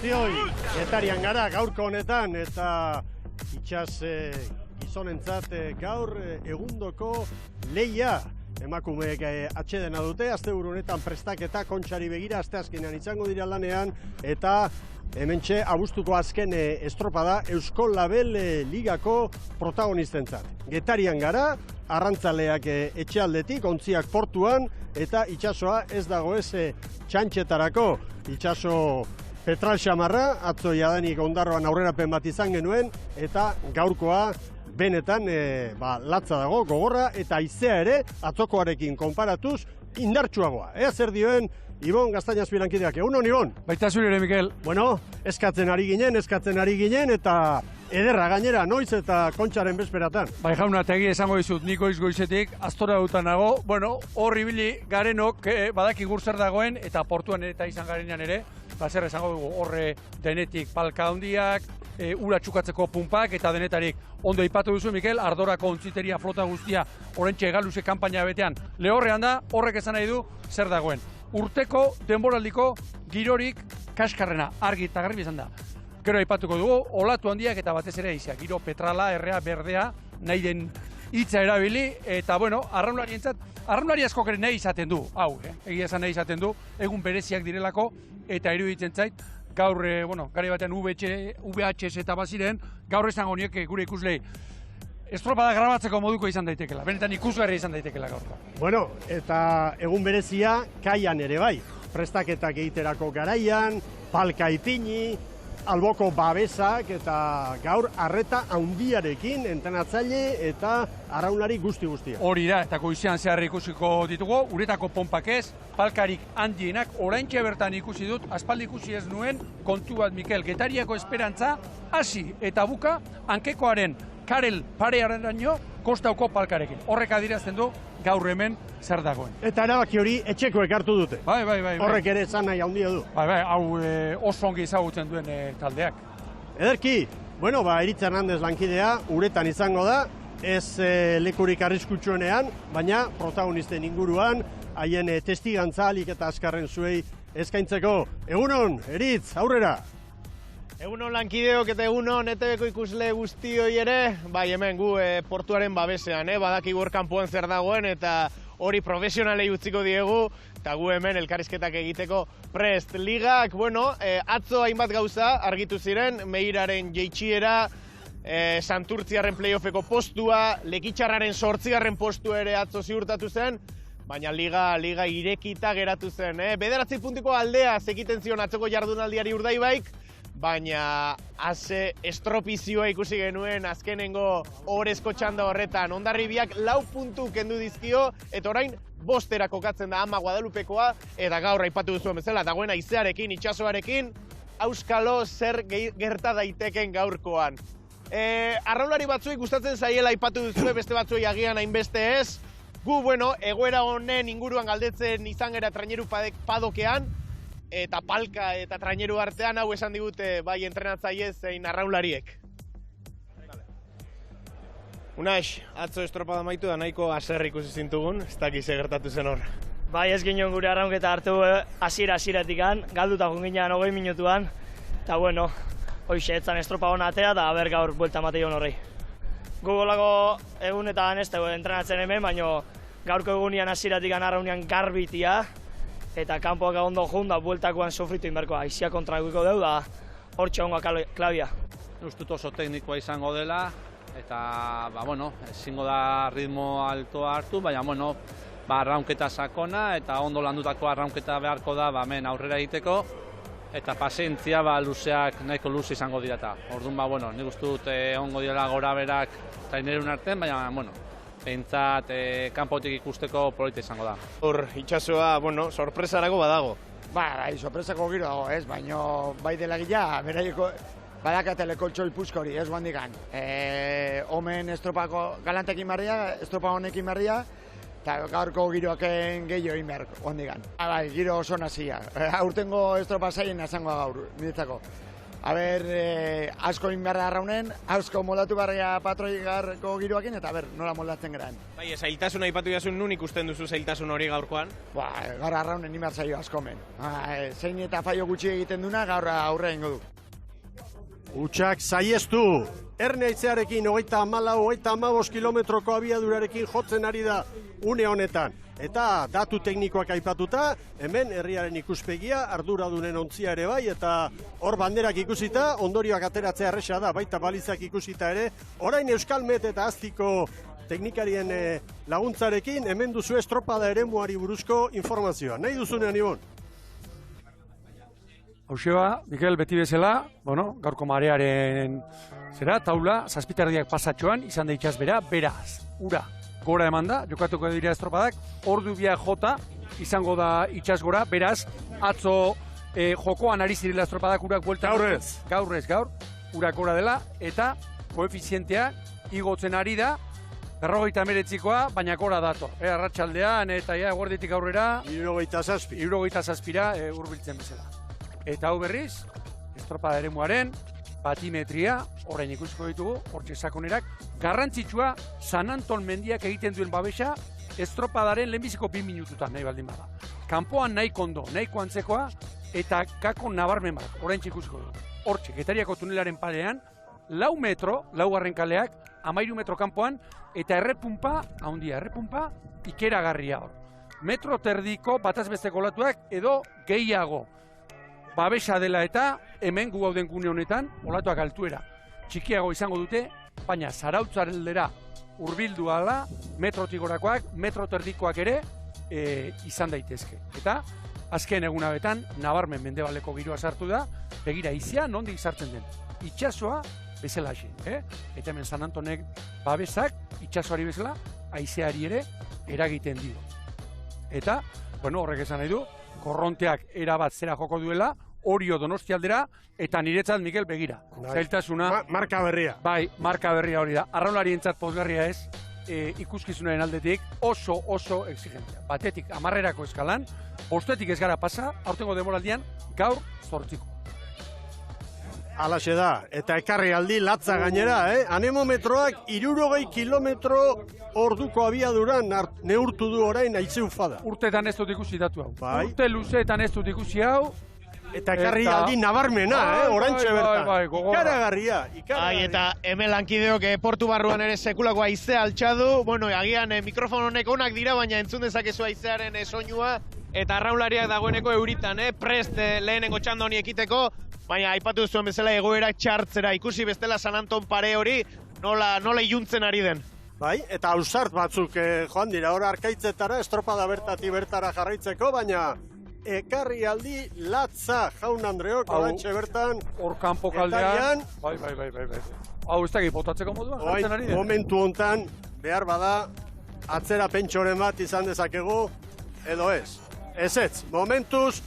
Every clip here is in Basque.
guztioi, Getarian gara gaurko honetan eta itxas gizonentzat gaur egundoko lehia emakumeek atsedena dute, asteburu honetan prestaketa kontxari begira, asteazkenean izango dira lanean eta hementxe abuztuko azken estropada Eusko Label Ligako protagonistentzat. Getarian gara, arrantzaleak etxealdetik, ontziak portuan, eta itxasoa ez dago ez txantxetarako. Itxaso petral xamarra, atzo jadanik ondarroan aurrerapen bat izan genuen, eta gaurkoa benetan latza dago, gogorra, eta haizea ere, atzokoarekin konparatuz, indartsuagoa. Ea zer dioen, Ibon Gaztaina Azpirankideak, egunon Ibon? Baita zure ere, Mikel. Bueno, eskatzen ari ginen, eta ederra gainera, noiz eta kontxaren bezperatan. Bai jauna, eta egia esango dizut, niko goizetik, astora dutan nago, bueno, hor ibili garenok badakigur zer dagoen, eta portuan ere eta izan garenean ere, zer esango dugu, horre denetik palka handiak, ura txukatzeko pumpak, eta denetarik ondo ipatu duzu, Mikel, Ardorako ontziteria flota guztia, orentxe egaluze kanpaina betean, lehorrean da, horrek esan nahi du, zer dagoen. Urteko, denboraldiko, girorik kaskarrena, argi eta garbi izan da. Gero aipatuko dugu, olatu handiak eta batez ere izia, giro petrala, errea, berdea, nahi den hitza erabili, eta bueno, arraunlari asko ere nahi izaten du, egia esan nahi izaten du, egun bereziak direlako, eta iruditzen zait, gaur, gari batean VHS eta baziren, gaur esango nieke gure ikuslei, estropada grabatzeko moduko izan daitekela, benetan ikusgarri izan daitekela gaurko. Bueno, eta egun berezia, kaian ere bai, prestaketak egiterako garaian, palka ipini, alboko babesak eta gaur arreta handiarekin entrenatzaile eta arraunlari guzti-guztia. Hori da, eta goizean zehar ikusiko ditugu, uretako pompak ez, palkarik handienak, oraintxe bertan ikusi dut, aspaldi ikusi ez nuen, kontu bat Mikel, Getariako esperantza, hasi eta buka, hankekoaren Karel parearaino kostauko palkarekin. Horrek adierazten du gaur hemen zer dagoen. Eta erabaki hori etxekoek hartu dute. Bai. Horrek ere esan nahi handia du. Bai, hau oso ongi ezagutzen duen taldeak. Ederki, Iritz Hernandez lankidea uretan izango da, ez lekurik arriskutsuenean, baina protagonisten inguruan, haien testigantza alik eta azkarren zuei eskaintzeko. Egunon, Eritz, aurrera! Egunon lankideok eta egunon ETV-ko ikusle guztioi ere, bai hemen gu portuaren babesean, badakigu hor kanpoan zer dagoen eta hori profesionalei utziko diegu, eta gu hemen elkarrizketak egiteko prest. Ligak, atzo hainbat gauza argitu ziren, Meiraren jeitsiera, Santurtziarren playoffeko postua, Lekitxarraren 8. postu ere atzo ziurtatu zen, baina liga irekita geratu zen. 9 puntiko aldea zekiten zion atzoko jardunaldiari Urdaibaik, baina ase estropizioa ikusi genuen azkenengo orezko txanda horretan. Hondarribiak 4 puntu kendu dizkio, eta orain 5 kokatzen da Ama Guadalupekoa, eta gaur aipatu duzuen bezala, dagoen haizearekin, itxasoarekin, auskalo zer gerta daiteken gaurkoan. Arraunlari batzuei gustatzen zaiela aipatu duzue, beste batzuei agian hainbeste ez. Gu, egoera honen inguruan galdetzen izan gara traineru padokean, eta palka eta traineru artean hau esan digute bai entrenatzaile zein arraunlariek. Unax, atzo estropada maitu da nahiko haserre ikusi zintugun, ez dakiz gertatu zen hor. Bai, ez ginen gure arraunketa hartu hasieratik galduta junginean 20 minutuan, eta hoxe etzan estropa hona atea eta aber gaur buelta mateion horrei. Gugolako egunetan ez dugu entrenatzen hemen, baina gaurko egunean hasieratik arraunean garbitia, eta kanpoak ondo jun da bueltakoan sofritu inberkoa, aizia kontra guiko deu da hor txongoa klabia. Ustut oso teknikoa izango dela, eta ezingo da ritmo altoa hartu, baina arraunketa sakona eta ondo landutako arraunketa beharko da hemen aurrera egiteko, eta pazientzia luzeak nahiko luze izango dirata. Orduan, nik uste dut ongo direla gora berak trainerun artean, baina pentsat kanpotik ikusteko polita izango da. Hor, itxasoa, sorpresarako badago. Bai, sorpresako giro dago, ez, baina bai dela gila, beraieko badakatele koltxo ipuzko hori, ez guandikan. Omen estropako galantekin barria, estropa honekin barria, eta gaurko giroaken gehiago egin behar guandikan. Bai, giro oso nazia. Aurtengo estropa zaien nazangoa gaur, niretzako. asko inbarra arraunen, asko moldatu barria patroi garko giroakin, eta nola moldatzen geran. Bai, zailtasuna aipatu jasun nun ikusten duzu zailtasun hori gaurkoan? Gaur arraunen nimar zaio askomen. Zein eta faio gutxi egiten duna, gaur aurre ingo du. Utsak saiestu. Erne Aitzearekin 34-35 kilometroko abiadurarekin jotzen ari da une honetan. Eta datu teknikoak aipatuta, hemen herriaren ikuspegia, arduradunen ontzia ere bai, eta hor banderak ikusita, ondorioak ateratzea erresa da, baita balizak ikusita ere. Orain Euskalmet eta Aztiko teknikarien laguntzarekin, hemen duzu estropada eremuari buruzko informazioa. Nahi duzunean, Ibon? Hauseba, Mikel, beti bezala, gaurko marearen taula, zazpitardiak pasatxoan, izan da itxasbera, beraz, ura, gora eman da, jokatuko dira estropadak, ordu bia jota, izango da itxasgora, beraz, atzo jokoan ari zirela estropadak urak buelta. Gaur, urak gora dela, eta koefizientea igotzen ari da, 59koa, baina gora dator. Arratsaldean eta eguerditik aurrera, 67ra hurbiltzen bezala. Eta hau berriz, estropada eremuaren batimetria, orain ikusiko ditugu, hortxe sakonerak, garrantzitsua San Anton mendiak egiten duen babesa, estropadaren lehenbiziko 2 minututan nahi baldin bada. Kanpoan nahi kondo, nahi antzekoa, eta kako nabarmen bat, orain ikusiko dugu. Hortxe, Getariako tunelaren parean, 4 metro, 4. kaleak, 13 metro kanpoan, eta errepumpa, ikeragarria hor. Metro terdiko batazbesteko olatuak edo gehiago. Babesa dela eta hemen gu gauden gune honetan olatuak altuera txikiago izango dute, baina Zarautzaldera hurbildu ala metrotik gorakoak, metro terdikoak ere izan daitezke. Eta azken egunabetan nabarmen mendebaleko giroa sartu da, begira izia nondik sartzen den. Itxasoa bezalaxe, Eta hemen San Antonek babesak itxasoari bezala haizeari ere eragiten dio. Eta, horrek esan nahi du, korronteak erabat zera joko duela, Orio Donostialdera, eta niretzat, Mikel, begira. Zailtasuna. Marka berria. Bai, marka berria hori da. Arraunlarientzat pozgarria ez, ikuskizunaren aldetik oso exigentzia. Batetik 10erako eskalan, bostetik ez gara pasa, aurtengo demoraldian, gaur 8. Alaxe da, eta ekarri aldi latza gainera, Anemometroak 60 kilometro orduko abiaduran neurtu du orain aitzeu fada. Urteetan ez dut ikusi datu hau. Bai. Urte luzeetan ez dut ikusi hau. Eta ekarri aldi nabarmena, orantxe bertan. Ikaragarria. Eta hemen lankideok portu barruan ere sekulako haizea altxadu. Agian mikrofon honek onak dira, baina entzun dezakezu haizearen soinua. Eta arraunlariak dagoeneko euritan, prest lehenengo txanda honi ekiteko. Baina aipatu zuen bezala egoera txartzera, ikusi bestela San Anton pare hori nola iluntzen ari den. Bai, eta ausart batzuk joan dira, hor Arkaitzetara, estropada bertatik bertara jarraitzeko, baina ekarri aldi latza jaun Andreok, orantxe bertan. Hor kanpo kaldean. Bai. Hau ez dakit botatzeko moduan, jartzen ari den. Momentu hontan, behar bada, atzera pentsoren bat izan dezakegu, edo ez. Ez, momentuz,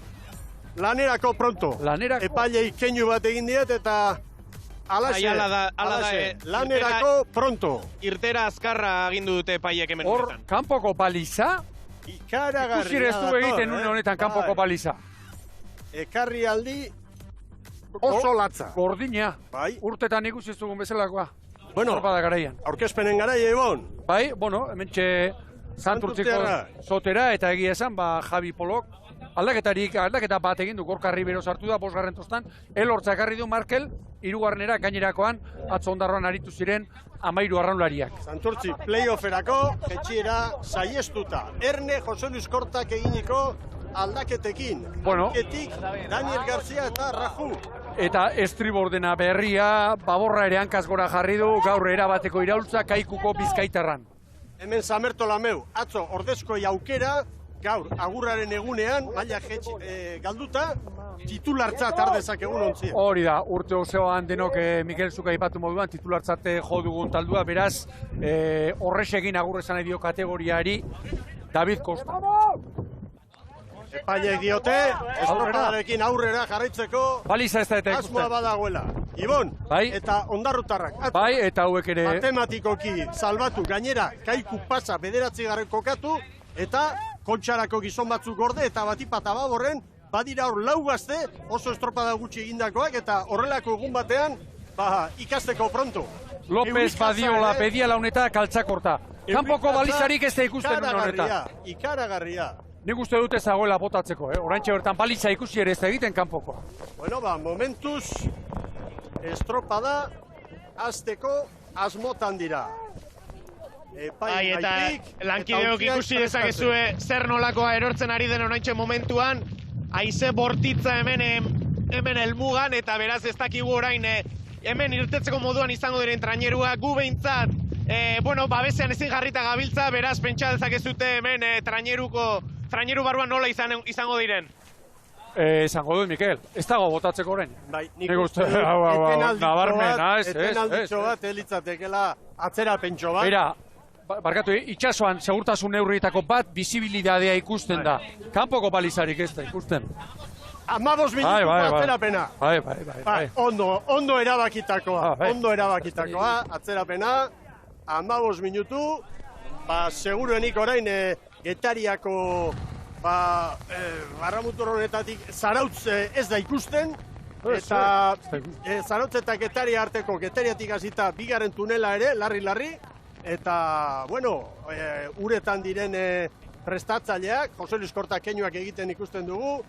lanerako pronto. Epailei keinu bat egin diet eta alaxe, lanerako pronto. Irtera azkarra agindu dute epaiek hemen honetan. Hor, kanpoko baliza. Ikaragarria ikusi ez du egiten une honetan kanpoko baliza. Ekarri aldi oso latza. Gordina. Bai. Urtetan ikusi ez dugun bezalakoa. Bueno, aurkezpenen garaia, Ibon. Bai, hementxe Santurtziko zotera eta egia esan, Javi Polok aldaketa bat egin du, Gorka Ribero sartu da, 5. tostan, Elortza ekarri du Markel, 3. gainerakoan, atzo ondarroan aritu ziren 13 arraunlariak. Santurtzi playofferako, jetxiera saiestuta. Erne Jose Luis Kortak eginiko aldaketekin. Aldaketik Daniel García eta Raju. Eta estribordena berria, baborra ere hankaz gora jarri du, gaur erabateko iraultza kaikuko Bizkaitarran. Hemen Samerto Lameu, atzo ordezkoi aukera, gaur agurraren egunean, maila galduta, titulartzat ardezak egun ontzien. Hori da, urte osoan denok Mikel Zuka aipatu moduan, titulartzate jo dugun taldua, beraz, horrexekin agurrezan dio kategoriari, David Costa. Epaileek diote, estropadarekin aurrera jarraitzeko baliza ez da eta ikusten. Asmoa badagoela. Ibon, eta ondarrutarrak. Bai, eta hauek ere matematikoki salbatu, gainera, kaiku pasa 9. kokatu, eta kontxarako gizon batzuk gorde, eta batipata baborren, badira hor 4 gazte, oso estropada gutxi egindakoak, eta horrelako egun batean, ikasteko pronto. López Badiola pedia launeta kaltzakorta. Kanpoko balizarik ez da ikusten honetan. Ikaragarria. Nik uste dute zagoela botatzeko, oraintxe bertan baliza ikusi ere ez da egiten kanpokoa. Bueno, momentuz, estropada azteko asmotan dira. Eta lankideok ikusi dezakezue zer nolakoa erortzen ari den oraintxe momentuan, haize bortitza hemen helmugan, eta beraz ez dakigu orain hemen irtetzeko moduan izango diren trainerua, gu behintzat, babesean ezin jarrita gabiltza, beraz pentsa dezakezute hemen traineru barruan nola izango diren. Esango dut, Mikel, ez dago botatzeko orain. Bai, nik uste etenalditxo bat elitzatekela atzera pentso bat. Bera, barkatu, itxasoan segurtasun neurrietako bat bizibilidadea ikusten da. Kanpoko balizarik ez da ikusten. 15 minutuko atzerapena. Bai. Ondo erabakitakoa. Ondo erabakitakoa, atzerapena. 15 minutu. Seguruenik orain Getariako Barramutur honetatik Zarautz ez da ikusten. Eta Zarautz eta Getaria arteko, Getariatik hasita bigarren tunela ere, larri. Eta, uretan diren prestatzaileak, Jose Luis Korta keinuak egiten ikusten dugu.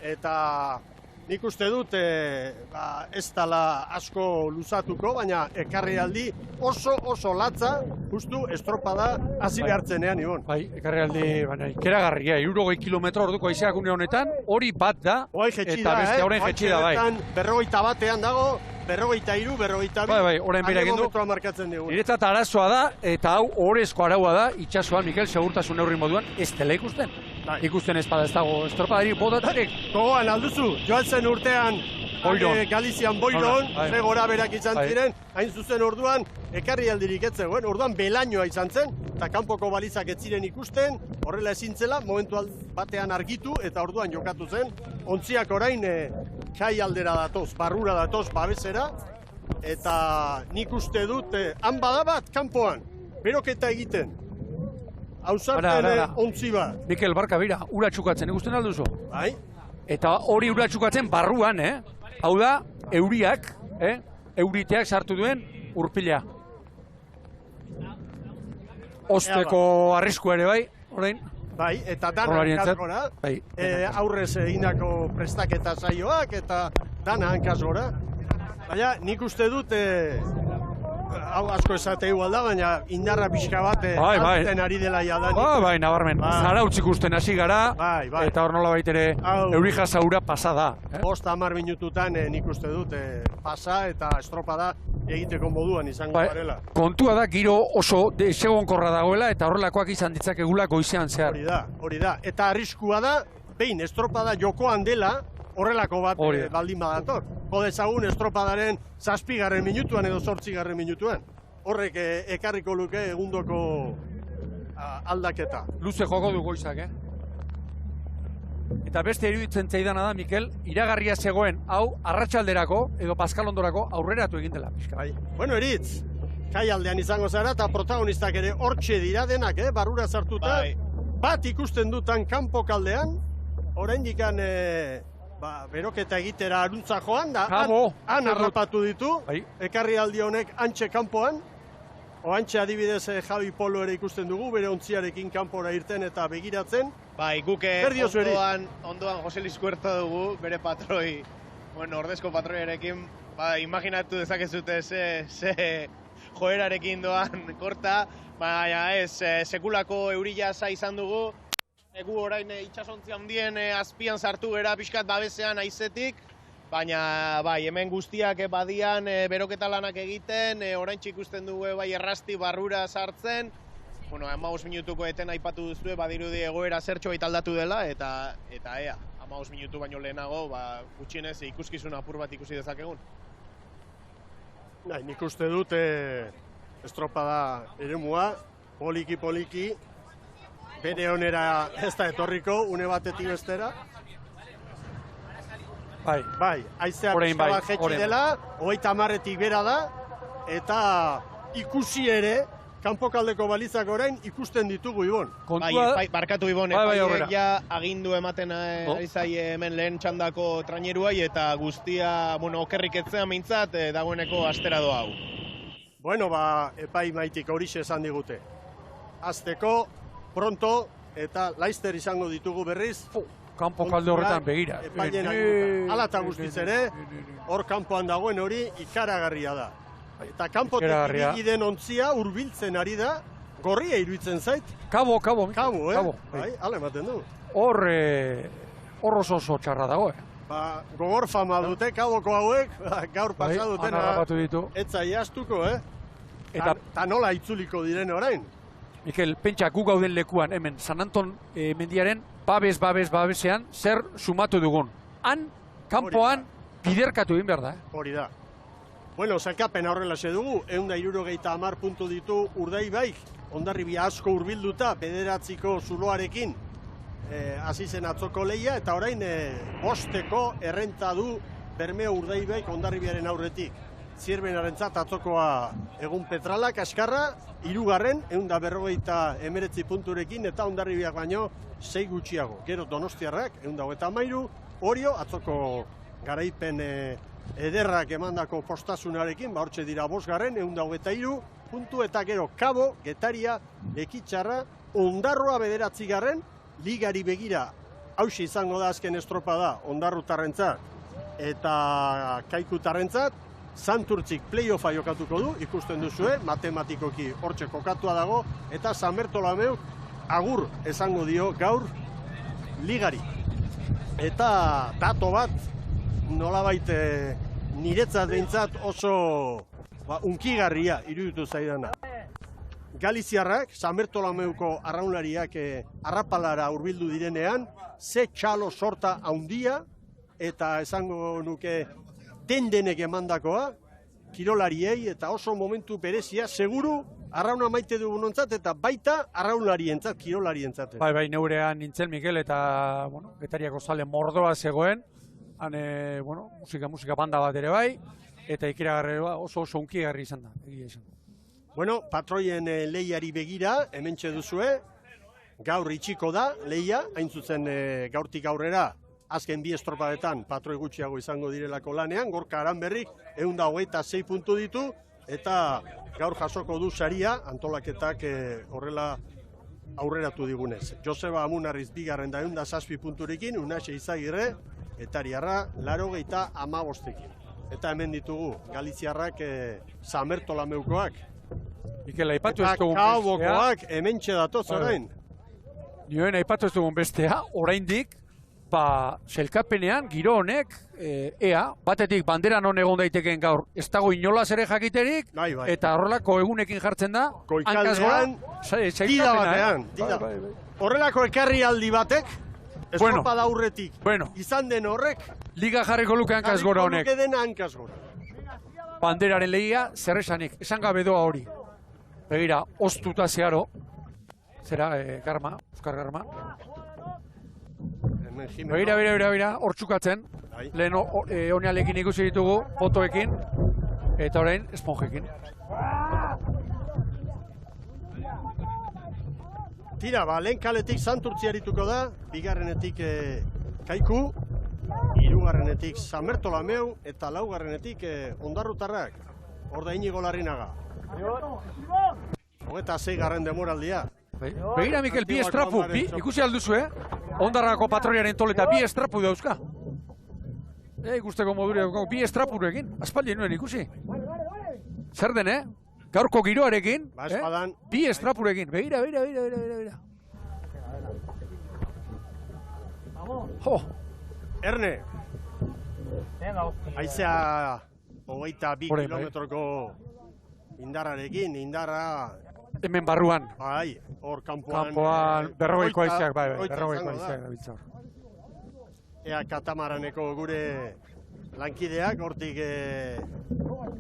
Eta nik uste dut ez dela asko luzatuko, baina ekarri aldi oso latza, justu estropada hasi behartzenean, Ibon. Bai, ekarri aldi, ikeragarria, 60 kilometro orduko haizeak une honetan, hori bat da, eta beste horren jetxida, bai. 41 batean dago, 43, 42, bai, orain bera egin du. Markatzen dugu. Niretzat arazoa da, eta hau orezko araua da, itxasuan, Mikel, segurtasun neurri moduan, ez dela ikusten. Ikusten ez dago estropadari botatarek. Gogoan alduzu, joan zen urtean Galizian Boiron, gora berak izan ziren, hain zuzen orduan, ekarri aldirik etzen, orduan belainoa izan zen, eta kanpoko balizak ez ziren ikusten, horrela ezintzela, momentu batean argitu, eta orduan jokatu zen, ontziak orain kai aldera datoz, barrura datoz, babesera, eta nik uste dut, han badabat, kanpoan, beroketa egiten. Hauzarten ontzi bat. Mikel, barka bira, ura txukatzen, ikusten alduzu? Bai. Eta hori ura txukatzen barruan, Hau da, euriak, euriteak sartu duen urpila. Osteko arriskua ere bai, orain. Bai, eta dana hankaz gora. Aurrez egindako prestaketa saioak, eta dana hankaz gora. Baina, nik uste dut, hau asko esate igual da, baina indarra pixka bat alten ari dela jadanik. Bai, nabarmen. Zarautz ikusten hasi gara, eta hor nola baitere euri jasaura pasa da. 5-10 minututan nik uste dut pasa eta estropada egiteko moduan izango garela. Kontua da, giro oso desegonkorra dagoela, eta horrelakoak izan ditzakegula goizean zehar. Hori da. Eta arriskua da, behin estropada jokoan dela, horrelako bat baldin badator. Jodezagun estropadaren 7. minutuan edo 8. minutuan. Horrek ekarriko luke egundoko aldaketa. Luze joko du goizak, Eta beste iruditzen zaidana da, Mikel, iragarria zegoen hau arratsalderako edo paskalondorako aurreratu egin dela. Bueno, Eritz, kai aldean izango zara eta protagonistak ere hortxe dira denak, barrura sartuta. Bat ikusten dutan kanpo kaldean, oraindikan beroketa egitera aruntza joan da, han harrapatu ditu, ekarri aldi honek antxe kanpoan, oantxe adibidez Javi Polo ere ikusten dugu, bere ontziarekin kanpora irten eta begiratzen. Bai, guke ondoan Jose Luis Kuerto dugu, bere patroi, ordezko patroiarekin, imaginatu dezakezute ze joerarekin doan Korta, baina ez, sekulako eurila izan dugu, gu orain itxasontzi handien azpian sartu gara pixkat babesean haizetik, baina hemen guztiak badian beroketa lanak egiten, oraintxe ikusten dugu errasti barrura sartzen, 15 minutuko eten aipatu duzue, badirudi egoera zertxo baita aldatu dela, eta 15 minutu baino lehenago, gutxienez ikuskizun apur bat ikusi dezakegun. Nik uste dut estropada eremua, poliki, bere honera ez da etorriko, une batetik bestera. Bai, haizea pixka bat jetxi dela, 30etik bera da, eta ikusi ere, kanpokaldeko balizak orain ikusten ditugu, Ibon. Bai, barkatu Ibon, bai, aurrera. ja agindu ematen ari zaie hemen lehen txandako traineruai eta guztia, okerrik etzean mintzat, dagoeneko astera doa hau. Bueno, epai maitik horixe esan digute. Azteko, pronto, eta Laizter izango ditugu berriz. Kanpo kalde horretan begira. Epailen aginduta. Hala eta guztiz ere, hor kanpoan dagoen hori ikaragarria da. Eta kanpotik ibili den ontzia hurbiltzen ari da, gorria iruditzen zait. Kabo, Bai, hala ematen du. Hor oso txarra dago, Gogor fama dute, kaboko hauek, gaur pasa dutena, etza iaztuko, Eta nola itzuliko diren orain. Mikel, pentsa gu gauden lekuan, hemen, San Anton mendiaren babesean, zer sumatu dugun. Han, kanpoan, biderkatu egin behar da, Hori da. Bueno, sailkapen horrela dugu, 160 puntu ditu Urdaibaik, Hondarribia asko hurbilduta, 9 zuloarekin, hasi zen atzoko lehia, eta orain 5 errenta du Bermeo Urdaibaik Hondarribiaren aurretik. Zierbenarentzat atzokoa egun Petralak askarra, 3. 159 punturekin, eta Hondarribiak baino 6 gutxiago. Gero Donostiarrak, 123, Orio, atzoko garaipen ederrak emandako postasunarekin, hortxe dira 5. 123 puntu, eta gero Kabo, Getaria, Ekitxarra, Ondarroa 9. Ligari begira, hausi izango da azken estropada Ondarrutarrentzat eta Kaikutarrentzat, Santurtzik play-offa jokatuko du, ikusten duzue, matematikoki hortxe kokatua dago, eta San Bertolomeuk agur esango dio gaur ligari. Eta dato bat, nolabait niretzat behintzat oso unkigarria iruditu zaidana. Galiziarrak, San Bertolomeuko arraunlariak arrapalara hurbildu direnean, ze txalo sorta handia, eta esango nuke denek emandakoa, kirolariei, eta oso momentu berezia, seguru arrauna maite dugunontzat, eta baita arraunlarientzat, kirolarientzat. Bai, neurean nintzen, Mikel, eta Getariako zale mordoa zegoen, han, musika banda bat ere bai, eta ikiragarri oso unkigarri izan da, egia izan. Bueno, patroien lehiari begira, hementxe duzue, gaur itxiko da lehia, hain zuzen gaurtik aurrera, azken 2 estropadetan patroi gutxiago izango direlako lanean, Gorka Aranberrik 126 puntu ditu, eta gaur jasoko du saria, antolaketak horrela aurreratu digunez. Joseba Amunarriz 2. da 107 punturekin, Unaxe Izagirre, Getariarra 95. Eta hemen ditugu, Galiziarrak San Bertolomeukoak. Mikel, aipatu ez dugun bestea. Eta Kabokoak hementxe datoz orain. Nioen aipatu ez dugun bestea, oraindik, selkapenean, giro honek, batetik bandera non egon daiteken gaur, ez dago inolaz ere jakiterik, eta horrelako egunekin jartzen da, Goikaldean, dida batean. Horrelako ekarri aldi batek, estropada aurretik, izan den horrek, liga jarriko luke hankaz gora honek. Jarriko luke dena hankaz gora. Banderaren lehia, zer esanik, esan gabe doa hori. Begira, oztuta zeharo, zera, Oskar Garma. Begira, hor txukatzen. Lehen onealekin ikusi ditugu, fotoekin, eta orain, esponjekin. Tira, lehen kaletik Santurtzi arituko da, 2. Kaiku, 3. San Bertolomeu, eta 4. Ondarrutarrak. Hor da Inigo Larrinaga. 26. demoraldia. Begira, Mikel, 2 estrapu, ikusi alduzu, Ondarrako patroiaren toleta 2 estrapu dauzka. Ikusteko moduri dauzka, 2 estrapurekin, aspaldi nuen ikusi. Zer den, gaurko giroarekin, 2 estrapurekin. Begira. Erne, haizea 22 kilometroko indarrarekin, hemen barruan. Bai, hor kanpoan. Berrogeiko aizeak, berrogeiko aizeak dabiltza hor. Ea katamaraneko gure lankideak, hortik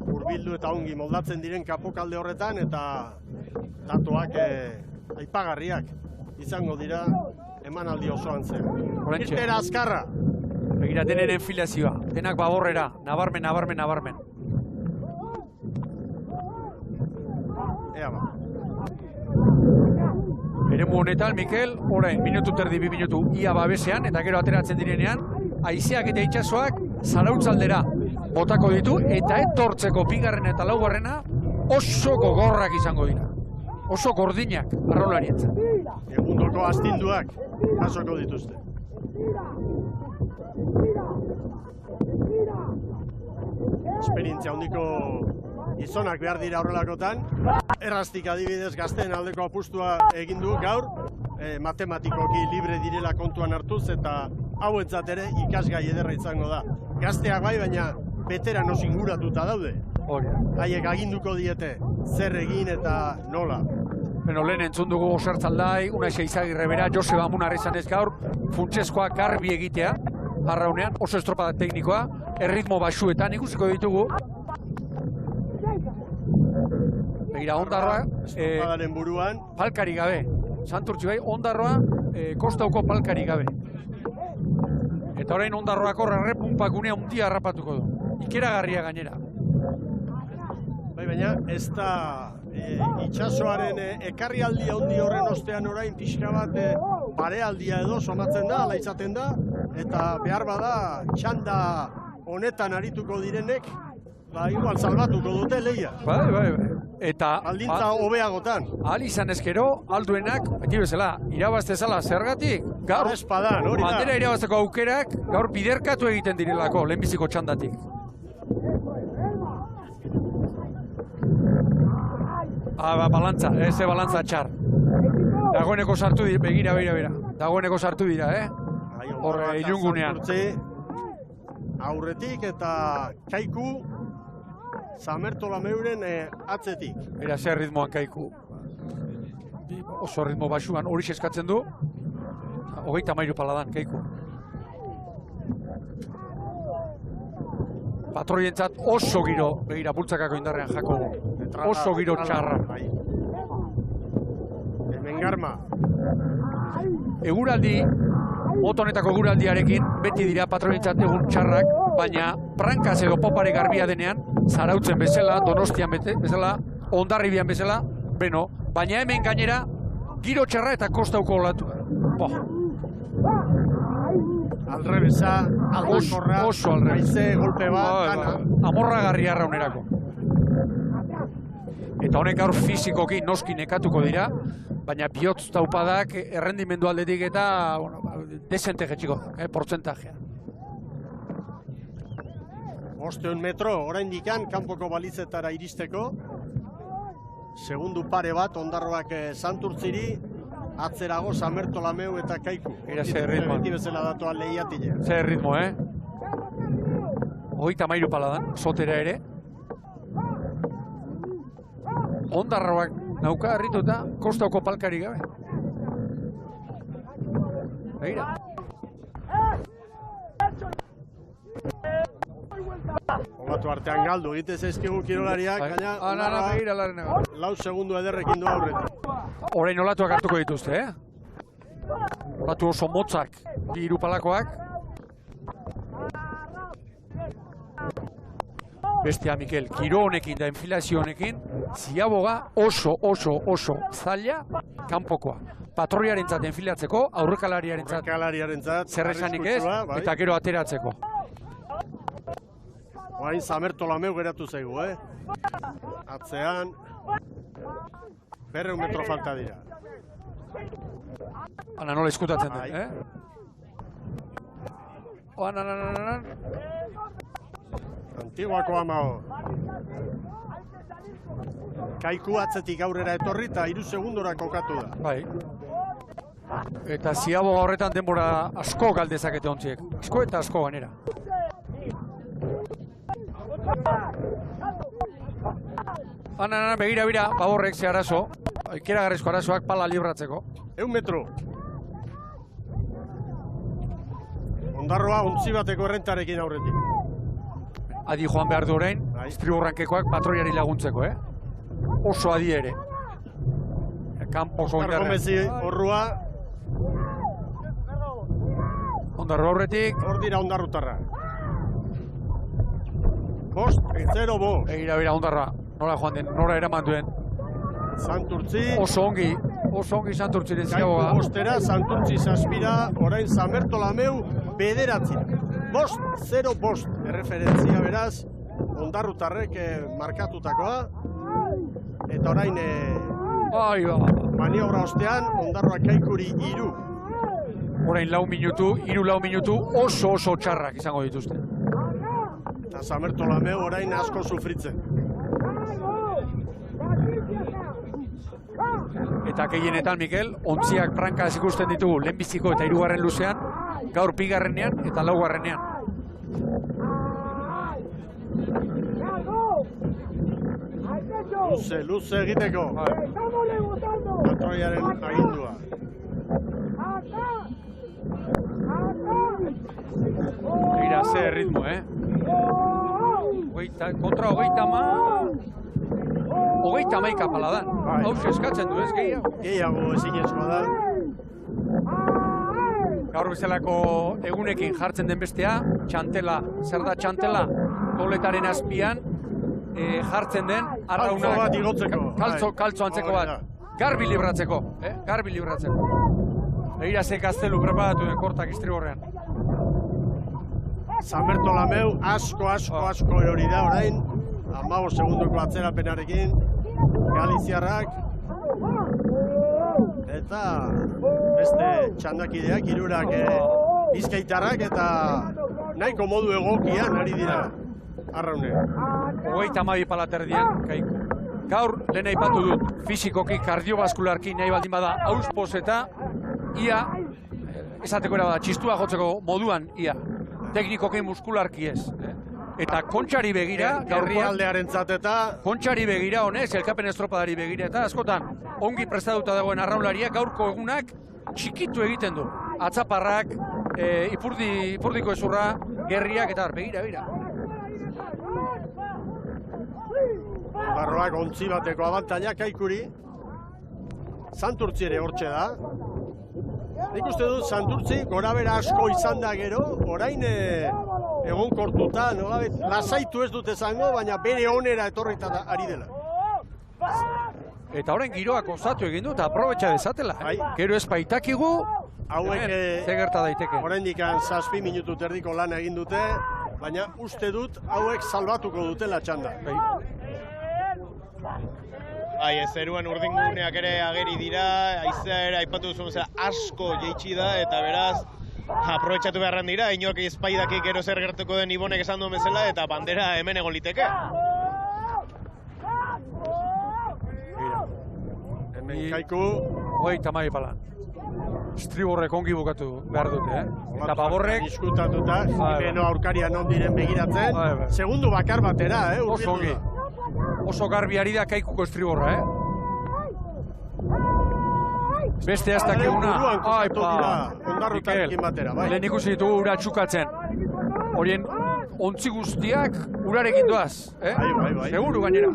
hurbildu eta ongi moldatzen diren kapokalde horretan, eta datuak aipagarriak izango dira emanaldi osoan zen. Irtera azkarra. Begira, denen enfilazioa, denak baborrera, nabarmen. Ea ba. Eremu honetan, Mikel, orain, minutu terdi, 2 minutu ia babesean, eta gero ateratzen direnean, haizeak eta itsasoak zarautzaldera botako ditu, eta etortzeko bigarrena eta laugarrena oso gogorrak izango dira. Oso gordinak, arraularientzat. Egundoko astinduak jasoko dituzte. Esperientzia handiko gizonak behar dira horrelakotan. Erraztik adibidez gazteen aldeko apustua egin du gaur, matematikoki libre direla kontuan hartuz eta hauentzat ere ikasgai ederra izango da. Gazteak bai, baina beteranos inguratuta daude. Haiek aginduko diete zer egin eta nola. Beno, lehen entzun dugu Osartzaldai, Unai Izagirre bera, Joseba Munar izan ez gaur, funtsezkoa garbi egitea, arraunean, oso estropada teknikoa, erritmo baxuetan ikusiko ditugu. Begira, ondarroa, estropadaren buruan, palkari gabe. Santurtzi bai, ondarroa, kostauko palkari gabe. Eta orain ondarroako errepunpak unea hundia harrapatuko du. Ikeragarria gainera. Bai, baina ez da itxasoaren ekarrialdi handi horren ostean orain pixka bat parealdia edo somatzen da, ala izaten da, eta behar bada txanda honetan arituko direnek, igual salbatuko dute lehia. Bai. Eta aldintza hobeagotan. Ahal izan ezkero, alduenak, beti bezala, irabaztezala zergatik, gaur espadan, hori da. Bandera irabazteko aukerak, gaur biderkatu egiten direlako, lehenbiziko txandatik. Balantza, eze balantza txar. Dagoeneko sartu dira, begira. Dagoeneko sartu dira, Horre, ilungunean. Aurretik eta Kaiku Zamertolameuren atzetik. Era zer ritmoan Kaiku. Oso ritmo baxuan hori eskatzen du. 33 paladan Kaiku. Patroientzat oso giro, begira, bultzakako indarrean Jakobo. Oso giro txarra. Hemen garma. Eguraldi, motonetako eguraldiarekin, beti dira patroientzat egun txarrak, baina prankaz edo popare garbia denean, Zarautzen bezala, Donostian bezala, Hondarribian bezala, beno, baina hemen gainera, giro txarra eta kostauko olatu. Alrebesa, aldakorra, oso alrebesa. Haize, golpe bat, dana. Amorragarri arraunerako. Eta honek gaur fizikoki noski nekatuko dira, baina bihotz taupadak errendimendu aldetik eta desente jetxiko, portzentajea. 500 metro, oraindik kanpoko balitzetara iristeko. Segundu pare bat, Ondarroak Santurtziri, atzerago Zamertolameu eta Kaiku. Era zer ritmo. Beti bezala datua lehiatile. Zer ritmo, 33 paladan, sotera ere. Ondarroak nauka harrituta, kostauko palkari gabe. Begira. Olatu artean galdu, egite zaizkigu kirolariak, gaina... Begira larrenaga. 4 segundu ederrekin du aurretik. Orain olatuak hartuko dituzte, Olatu oso motzak, bi hirupalakoak. Bestia, Mikel, giro honekin da enfilazio honekin, Ziaboga oso zaila kanpokoa. Patroiarentzat enfilatzeko, aurrekalariarentzat zer esanik ez, eta gero ateratzeko. Orain Zamertolameu geratu zaigu, Atzean, 200 metro falta dira. Ana nola eskutatzen den, Antiguako amao. Kaiku atzetik aurrera etorri eta 3 segundora kokatu da. Bai. Eta Ziaboga horretan denbora asko galdezakete ontziek. Asko eta asko ganera. Begira, baborrek ze arazo. Ikeragarrizko arazoak pala libratzeko. 100 metro. Ondarroa ontzi bateko errentarekin aurretik. Adi joan behar du orain, estriborrankekoak patroiari laguntzeko, Oso adi ere. Kanpoko indarrean. Gomezi horrua. Ondarroa aurretik. Hor dira ondarrutarra. 5-0-5. Begira, Ondarroa. Nola joan den, nora eraman duen. Santurtzi. Oso ongi, oso ongi Santurtziren Kaiku ziagoa. bostera, Santurtzi zazpira, orain San Bertolameu bederatzi. 5-0-5 erreferentzia beraz, ondarrutarrek markatutakoa. Eta orain maniobra ostean, ondarroak Kaikuri 3. Orain 4 minutu oso txarrak izango dituzte. Eta San Bertolameu orain asko sufritzen. Eta gehienetan, Mikel, ontziak prankaz ikusten ditugu lehenbiziko eta 3. luzean, gaur 2. eta 4. Luze egiteko. Patroiaren agindua. Begira, ze ritmo, kontra 30 paladan. Hau eskatzen du ez gehiago. Gehiago ezinezkoa da. Gaur bezalako egunekin jartzen den bestea, txantela, zer da txantela, toletaren azpian, jartzen den arraunak. Kaltzo bat igotzeko. Kaltzo antzeko bat. Garbi libratzeko. Begira ze gaztelu preparatu den kortak istriborrean. San Bertolameu asko erori da orain. 15 segundoko atzerapenarekin. Galiziarrak. Eta beste txandakideak, 3 bizkaitarrak eta nahiko modu egokian ari dira arraunean. 32 palaterdian, Kaiku. Gaur, lehen aipatu dut, fizikoki, kardiobaskularki nahi baldin bada auspoz eta ia, esateko era bada, txistua jotzeko moduan ia, teknikoki muskularki ez. Eta kontxari begira, herrialdearen zateta, kontxari begira honez, elkapen estropadari begira, eta askotan, ongi prestatuta dagoen arraunlaria, gaurko egunak txikitu egiten du. Atzaparrak, ipurdiko ezurra, gerriak, eta begira. Barroak ontzi bateko abantaila Kaikuri. Santurtzi ere hortxe da. Nik uste dut Santurtzi gorabera asko izan da gero, orain egonkortuta, nolabait lasaitu ez dut esango, baina bere onera etorrita ari dela. Eta orain giroak osatu egin du eta aprobetxa dezatela. Gero ez baitakigu, ze gerta daiteke. Oraindik 7 minutu terdiko lana egin dute, baina uste dut hauek salbatuko dutela txanda. Zeruan urdinguneak ere ageri dira, haizea ere aipatu duzu bezala asko jeitsi da, eta beraz, aprobetxatu beharran dira, inork ezpaidakik gero zer gertuko den Ibonek esan duen bezala, eta bandera hemen egon liteke. Hemen Kaiku. 32 palan. Estriborrek ongi bukatu behar dute, Eta Baborrek... Diskutatuta, Jimeno aurkaria non diren begiratzen, segundu bakar batera, Oso ongi. Oso garbi ari da Kaikuko estriborra, Beste aztak eguna... Ondarrutarekin batera, bai. Lehen ikusi ditugu ura txukatzen. Horien ontzi guztiak urarekin doaz, Bai. Seguru gainera.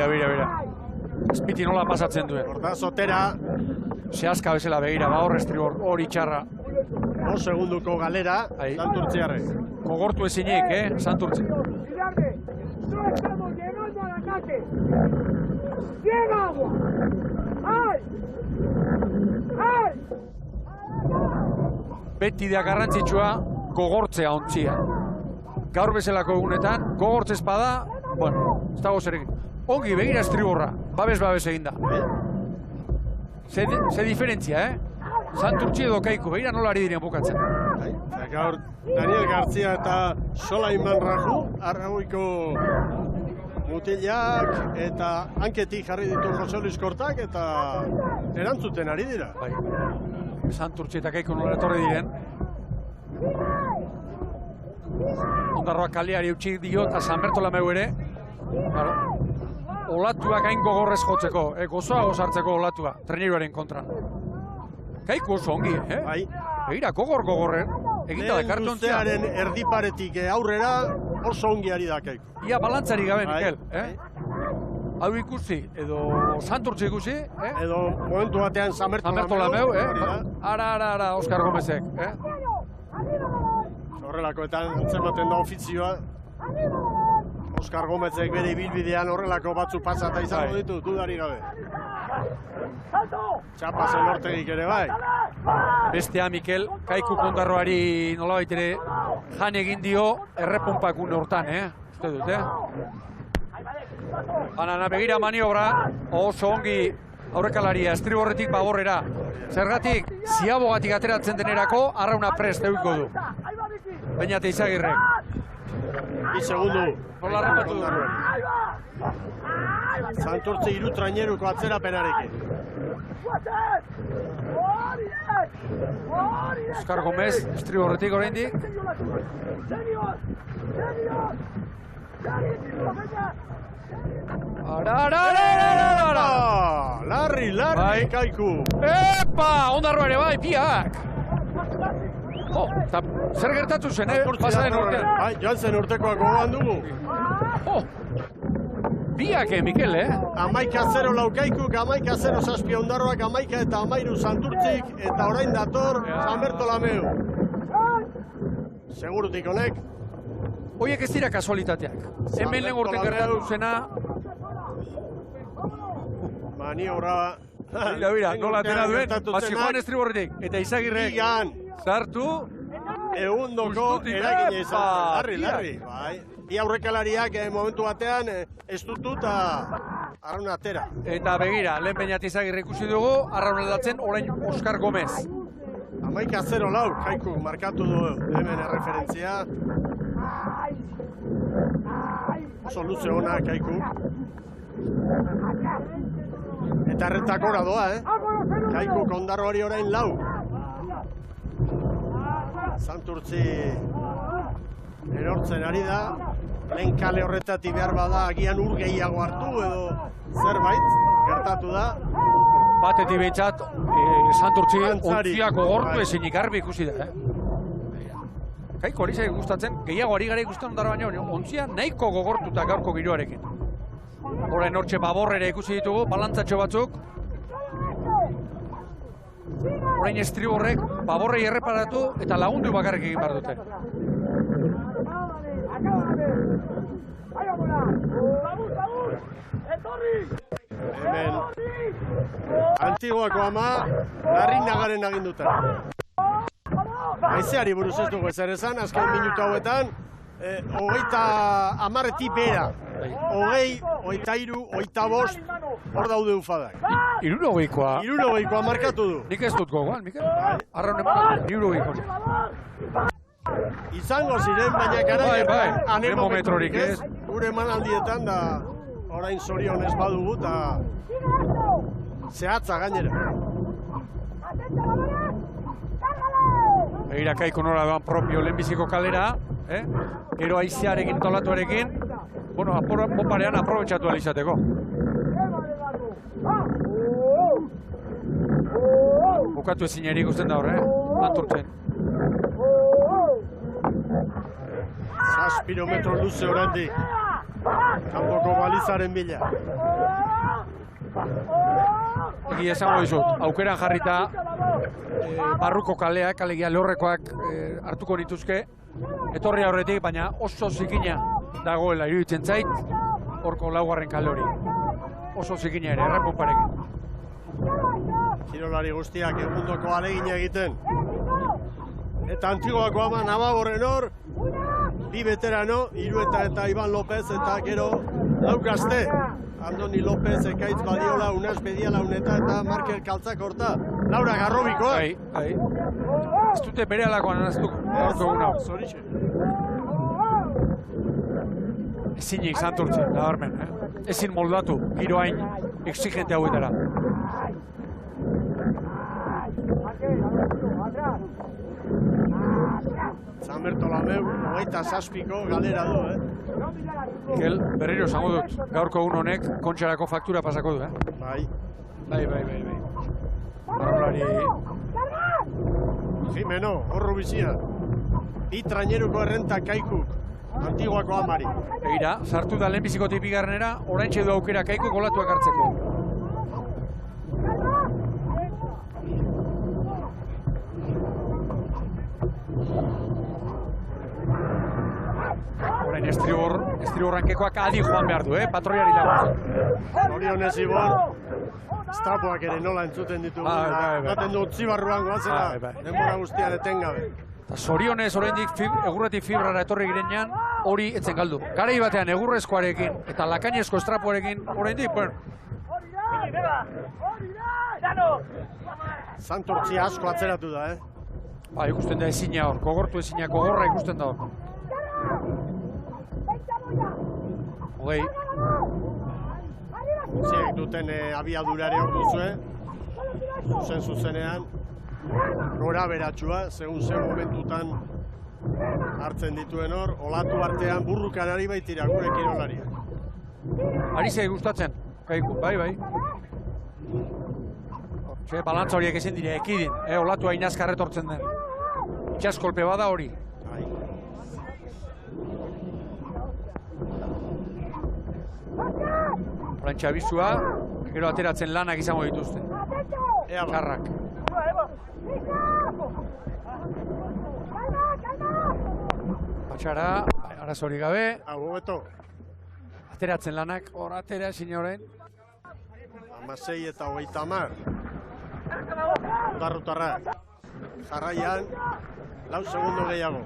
Begira. Espiti nola pasatzen duen. Horta, zotera. Zehazka bezala begira, hor estribor, hori txarra. 2 segunduko galera, Santurtziarrek. Kogortu ezinik, Santurtzi. No estamos llegando al ataque. ¡Llega agua! ¡Ay! Beti da garrantzitsua gogortzea ontzia. Gaur bezalako egunetan, gogortzez bada, ez dago zer egin. Ongi, begira estriborra, babes eginda. Ze diferentzia, Santurtzi edo Kaiku, begira nola ari diren bukatzen. Gaur, Daniel Gartzia eta Solaiman Raju, arrauiko mutilak eta hanketik jarri ditu Jose Luis Kortak eta erantzuten ari dira. Santurtzi eta Kaiku nola etorri diren. Ondarroak kaleari utzi dio eta San Bertolameu ere. Olatuak hain gogorrez jotzeko, gozoa gozartzeko olatua, treniruaren kontra. Kaiku oso ongi, Begira, gogorren, egita da kartontzea. Lehen luzearen erdiparetik aurrera oso ongi ari da Kaiku. Ia balantzari gabe, Mikel, Hau ikusi, edo Santurtzi ikusi, Edo momentu batean San Bertolameu, Ara, Oskar Gomezek, Horrelakoetan antzematen da ofizioa. Oskar Gomezek bere ibilbidean horrelako batzu pasata izango ditu, dudari gabe. Txapazen Ortegik ere bai. Bestea, Mikel, Kaiku Kondarroari nolabait ere jan egin dio errepunpakun hortan, uste dut, Ana, begira maniobra, oso ongi aurrekalaria, estriborretik baborrera. Zergatik, ziabogatik ateratzen denerako, arrauna prest euko du. Beñate Izagirrek. 2 segundu. Nola arrapatu du? Santurtzi 3 traineruko atzerapenarekin. Oskar Gomez, estriborretik oraindik. Larri, Kaiku. Epa, Ondarroa ere bai, biak. Zer gertatu zen, pasaren urtean? Bai, joan zen urtekoak gogoan dugu. Biak, Mikel, 11-0 Laukaikuk, 11-0 Zazpia Ondarroak, 11 eta 13 Santurtzik, eta orain dator San Bertolameu. Segurutik honek. Hoiek ez dira kasualitateak. Hemen lehen urten gertatu zena. Maniobra. Bira, nola atera duen, Basi Juan estriborretik. Eta Izagirrek sartu. Egundoko eragina izan. Larri. Bi aurrekalariak momentu batean ez dutu eta arraun atera. Eta begira, lehen Beñat Izagirre ikusi dugu, arraun aldatzen orain Oskar Gomez. 11-0 lau, Kaiku markatu du hemen erreferentzia. Oso luze hona Kaiku. Eta errentak ora doa, Kaiku Kondarroari orain lau. Santurtzi erortzen ari da. Lehen kale horretatik behar bada agian ur gehiago hartu edo zerbait gertatu da. Batetik behintzat, Santurtzi ontziako gortu ezinik garbi ikusi da, Kaiku hori zaik gustatzen, gehiago ari gara ikusten ondara baina, ontzia nahiko gogortuta gaurko giroarekin. Horren hortxe baborrera ikusi ditugu, balantzatxo batzuk. Horrein estriborrek baborrei erreparatu eta lagundu bakarrik egin behar dute. Hemen Antiguako ama Larrinagaren aginduta. Haizeari buruz ez dugu ezer esan, azken minutu hauetan 30 bera. 20, 23, 25, hor daude ufadak. 60koa markatu du. Nik ez dut gogoan, Mikel? Arraun eman, 60koa. Izango ziren, baina gara anemometrorik ez. Gure emanaldietan da orain zorionez badugu eta zehatza gainera. Begira Kaiku nola doan propio lehenbiziko kalera, Ero aizearekin tolatuarekin, boparean aprobetxatu alizateko. Bukatu ezin eri ikusten da horre, Santurtzen. 6 kilometro luze oraindik. Kanpoko balizaren bila. Egia esango dizut, aukeran jarrita barruko kaleak, alegia lehorrekoak hartuko nituzke, etorri aurretik, baina oso zikina dagoela iruditzen zait, horko laugarren kale hori. Oso zikina ere, errepunparekin. Kirolari guztiak egundoko alegina egiten. Eta Antiguako ama Nababorren hor, 2 veterano, Irueta eta Iban López, eta gero laukazte. Andoni López, Ekaitz Badiola, Unas Bediala Uneta eta Markel Kaltzak horta. Laura Garrobikoa. Bai. Ez dute bere alakoan anaztuk. Ezinik Santurtzen, nabarmen. Ezin moldatu, giro hain exigente hauetara. San Bertolameu, 27ko galera du, Mikel, berriro esango dut, gaurko egun honek kontxarako faktura pasako du, Bai. Bai. Barrolari... Jimeno, horro bizia. 2 traineruko errenta Kaikuk, Antiguako amari. Begira, sartu da lehenbiziko tipigarrenera, oraintxe du aukera Kaikuk olatuak hartzeko. Orain estriborrankekoak adi joan behar du, patroiari laguntzen. Zorionez Ibor, estrapoak ere nola entzuten ditugu. Gaten du utzi barruan goazela, denbora guztian etengabe. Zorionez oraindik egurretik fibrara etorri girenean, hori etzen galdu. Garai batean egurrezkoarekin eta lakainezko estrapoarekin oraindik, bueno. Santurtzi asko atzeratu da, Ba, ikusten da ezina hor, gogortu ezina, gogorra ikusten da hor. Hogei. Ziek duten abiadurare hor duzue, zuzenean, gora beratxua, segun momentutan hartzen dituen hor, olatu artean burrukan ari baitira gure kirolariak. Ari zei gustatzen, bai. Balantza horiek ezin dire, ekidin, olatu hain azkarret hortzen den. Itxaskolpe bada hori. Horantxe abizua, gero ateratzen lanak izango dituzte. Txarrak. Patxara, arazori gabe. Ateratzen lanak, hor atera ezin horrein. 16 eta 30. Ondarrutarrak. Jarraian, 4 segundo gehiago.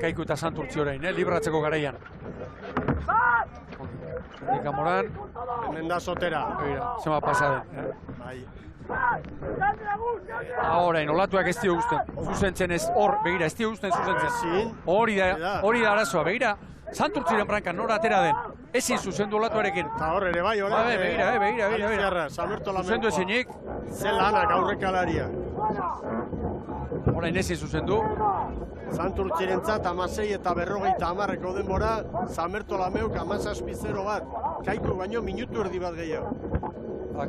Kaiku eta Santurtzi orain, libratzeko garaian. Nika Moran. Hemen da Sotera. Zema pasaden. Bai. Orain, olatuak ez dio guzten. Zuzentzen ez, hor, begira, ez dio guzten zuzentzen. Hori da arazoa, begira. Santurtziren brankan nora atera den. Ezin zuzendu olatuarekin. Eta hor ere bai, hori. Begira. Zuzendu ezinik. Zelanak aurrekalaria. Orain ezin zuzendu. Santurtzirentzat 16 eta 50 denbora, Samerto Lameuk 17-0 bat. Kaiku baino minutu erdi bat gehiago.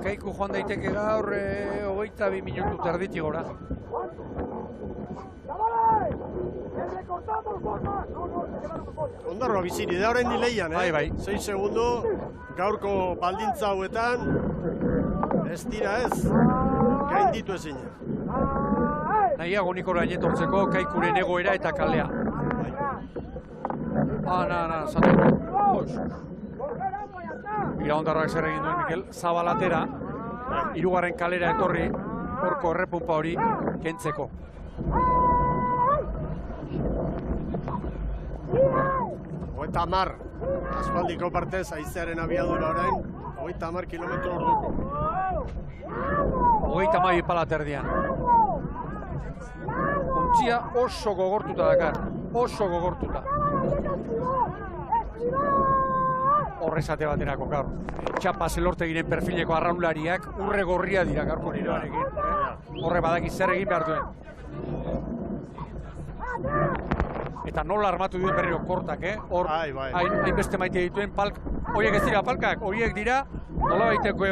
Kaiku joan daiteke gaur 22 minutu terditi gora. Ondarroa biziri da orain dileian, Bai. 6 segundo, gaurko baldintza hauetan, ez dira ez, gainditu ezin. Nahiago nik orain etortzeko Kaikuren egoera eta kalea. Santurtzi. Ira Ondarroak zer egin duen, Mikel, zabalatera, 3. kalera etorri, horko errepunpa hori kentzeko. Hogeita 10, aspaldiko partez, haizearen abiadura orain, 30 kilometro orduko. 32 palaterdian. Ontzia oso gogortuta dakar, oso gogortuta. Horrezate baterako, gaur. Txapa Zelortegiren perfileko arraunlariak urre gorria dira gaurko niroarekin. Horre badaki zer egin behar duen. Eta nola armatu duen berriro kortak, hor hainbeste maite dituen palk. Horiek ez dira palkak, horiek dira nola baiteko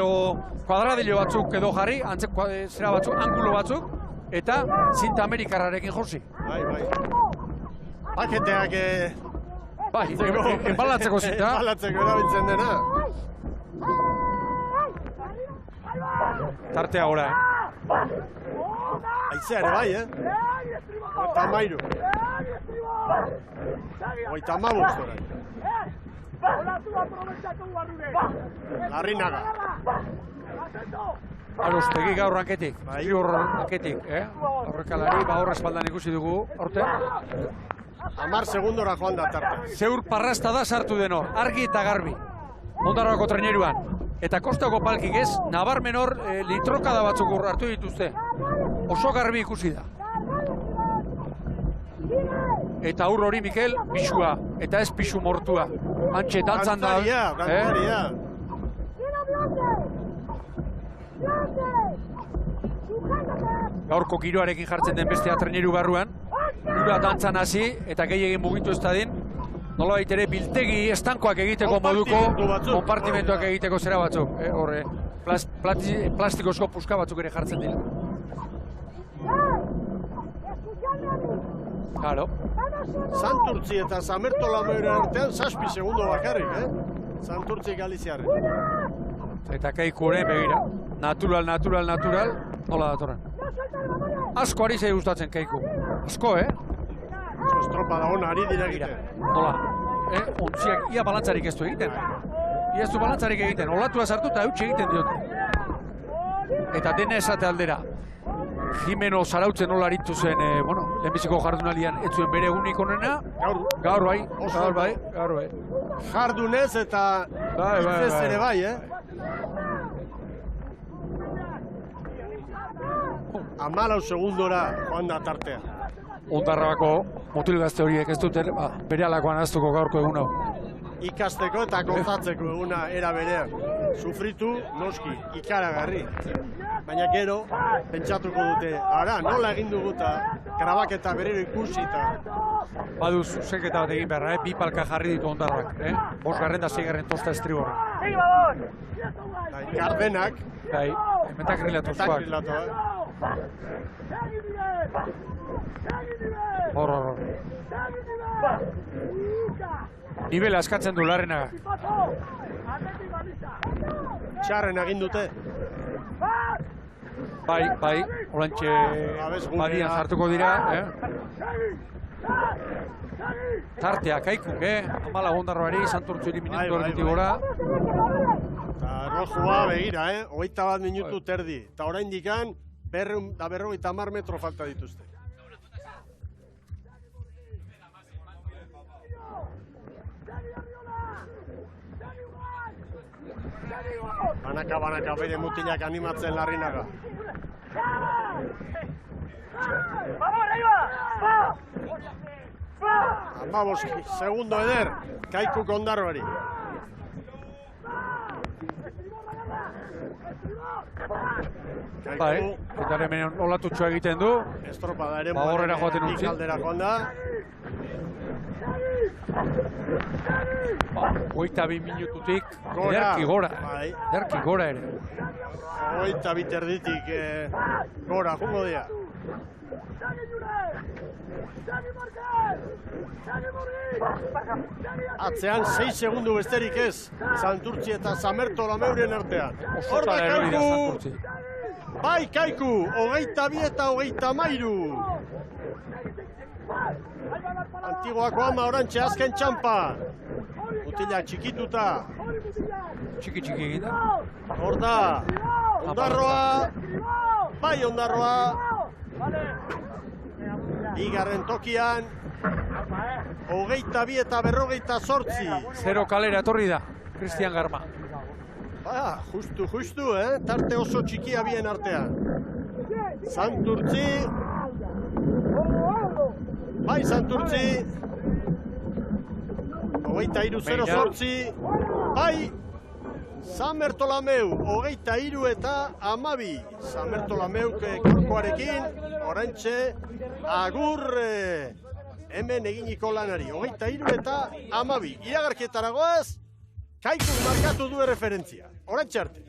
kuadradilo batzuk edo jarri, antzek zera batzuk, angulo batzuk, eta zinta amerikarrarekin josi. Bai. Paketeak... Bai, enbalatzeko zinta. Enbalatzeko erabiltzen dena. Tartea gora, Aizea ere bai, Eta mairu. 35 orain. Larrinaga. Arostegi gaur ranketik, ranketik, Horrekalari, horre espaldan ikusi dugu, horte. 10 segundora joan da tarte. Zeur parrasta da sartu den hor, argi eta garbi. Ondarroako treneruan. Eta kostako palkik ez, nabarmen hor litrokada batzuk hartu dituzte. Oso garbi ikusi da. Eta aur hori, Mikel, pisua. Eta ez pisu mortua. Antxe, dantzan da. Dantzaria. Gaurko giroarekin jartzen den bestea treneru barruan. Ura dantzan hasi eta gehiagin mugitu ez da din. Nolabait ere biltegi estankoak egiteko moduko konpartimentuak egiteko zera batzuk. Horre, plastikozko puska batzuk ere jartzen dira. Claro. Santurtzi eta Samerto Lameuren artean 7 segundo bakarrik, Santurtzi Galiziarren. Eta Kaikuren begira. Natural, nola datorren. Asko ari zei gustatzen Kaiku. Asko, estropada ona ari dira egiten. Nola, ontziak ia balantzarik ez du egiten. Ia ez du balantzarik egiten, olatua sartu eta eutxe egiten diote. Eta dena esate aldera. Jimeno Zarautzen nola aritu zen, lehenbiziko jardunaldian ez zuen bere egunik onena. Gaur bai. Jardunez eta hitzez ere bai, 14 segundora joan da tartea. Ondarroako mutil gazte horiek ez duten bere alakoan aztuko gaurko egun hau. Ikasteko eta gozatzeko eguna era berean. Sufritu, noski, ikaragarri. Baina gero, pentsatuko dute, ara, nola egin duguta, grabaketa berriro ikusi eta... Badu zuzenketa bat egin beharra, bi palka jarri ditu Ondarroak, 5. da 6. tosta estriborra. Gardenak... Metakrilatu zuak. Hor. Nibela eskatzen du Larrenaga. Txarren egin dute. Bai, olantxe badian sartuko dira, Tartea, Kaikuk, 14 Ondarroari, Santurtzuari minutu erditik gora. Eta erlojua begira, 21 minutu terdi. Eta oraindik 250 metro falta dituzte. Banaka bere mutilak animatzen Larrinaga. Amabos segundo eder, Kaikuk Ondarroari. Bai, eta hemen olatutxoa egiten du. Estropada ere horrera joaten utzi. Kaldera joan da. 22 minututik ederki gora ere. 22 terditik gora, jungo dira. Atzean 6 segundu besterik ez, Santurtzi eta Samertolameuren artean. Hor da Kaiku! Bai Kaiku, 22 eta 23. Antiguako ama orantxe azken txampa. Mutilak txikituta. Txiki egita. Hor da, Ondarroa. Bai Ondarroa. Bigarren tokian. 22 eta 48. Zero kalera etorri da, Cristian Garma. Justu, tarte oso txikia bien artean. Santurtzi. Bai Santurtzi. 23-0-8. Bai Samertolameu, 23 eta 12. Samertolameuk korkoarekin, orantxe agur hemen eginiko lanari. 23 eta 12. Iragarkietaragoaz, Kaikuk markatu du referentzia. Orantxe arte.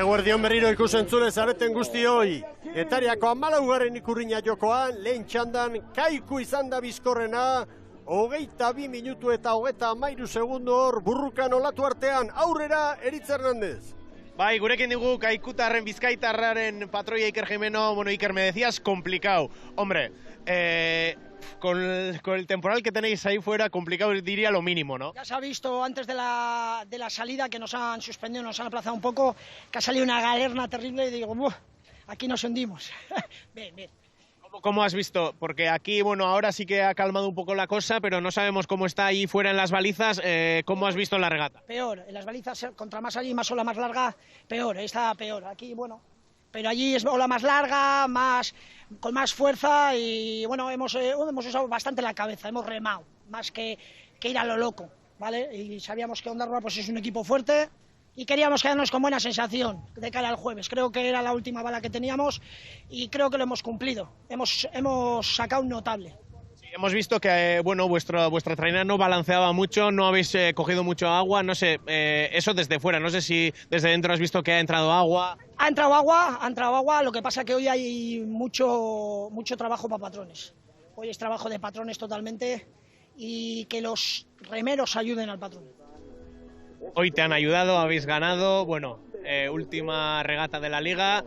Eguerdion berriro ikusentzule zareten guztioi. Getariako 14. ikurriña jokoan, lehen txandan Kaiku izan da bizkorrena, 22 minutu eta 33 segundo hor burrukan olatu artean, aurrera Eritz Hernandez. Bai, gurekin digu Kaikutarren bizkaitarraren patroia Iker Jimeno. Bueno, Iker, me decías complicado. Hombre, con el temporal que tenéis ahí fuera, complicado diría lo mínimo, ¿no? Ya se ha visto antes de la salida que nos han suspendido, nos han aplazado un poco, que ha salido una galerna terrible y digo, aquí nos hundimos. Bien. ¿Cómo has visto? Porque aquí, bueno, ahora sí que ha calmado un poco la cosa, pero no sabemos cómo está ahí fuera en las balizas. ¿Cómo has visto la regata? Peor, en las balizas, contra más allí, más ola más larga, peor, está peor. Aquí, bueno, pero allí es ola más larga, con más fuerza y, bueno, hemos usado bastante la cabeza, hemos remado, más que ir a lo loco, ¿vale? Y sabíamos que Ondarroa pues, es un equipo fuerte y queríamos quedarnos con buena sensación de cara al jueves. Creo que era la última bala que teníamos y creo que lo hemos cumplido. Hemos sacado un notable. Sí, Hemos visto que bueno, vuestra trainera no balanceaba mucho, no habéis cogido mucho agua, no sé, eso desde fuera, no sé si desde dentro has visto que ha entrado agua. Ha entrado agua, lo que pasa que hoy hay mucho trabajo para patrones. Hoy es trabajo de patrones totalmente y que los remeros ayuden al patrón. Hoy te han ayudado, habéis ganado, bueno, última regata de la liga,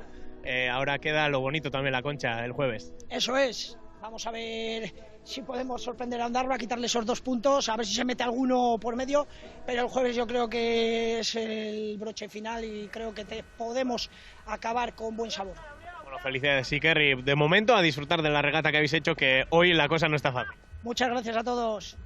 ahora queda lo bonito también, la Concha, el jueves. Eso es, vamos a ver si podemos sorprender a Ondarroa, quitarle esos 2 puntos, a ver si se mete alguno por medio, pero el jueves yo creo que es el broche final y creo que podemos acabar con buen sabor. Bueno, felicidades Iker y de momento a disfrutar de la regata que habéis hecho, que hoy la cosa no está fácil. Muchas gracias a todos.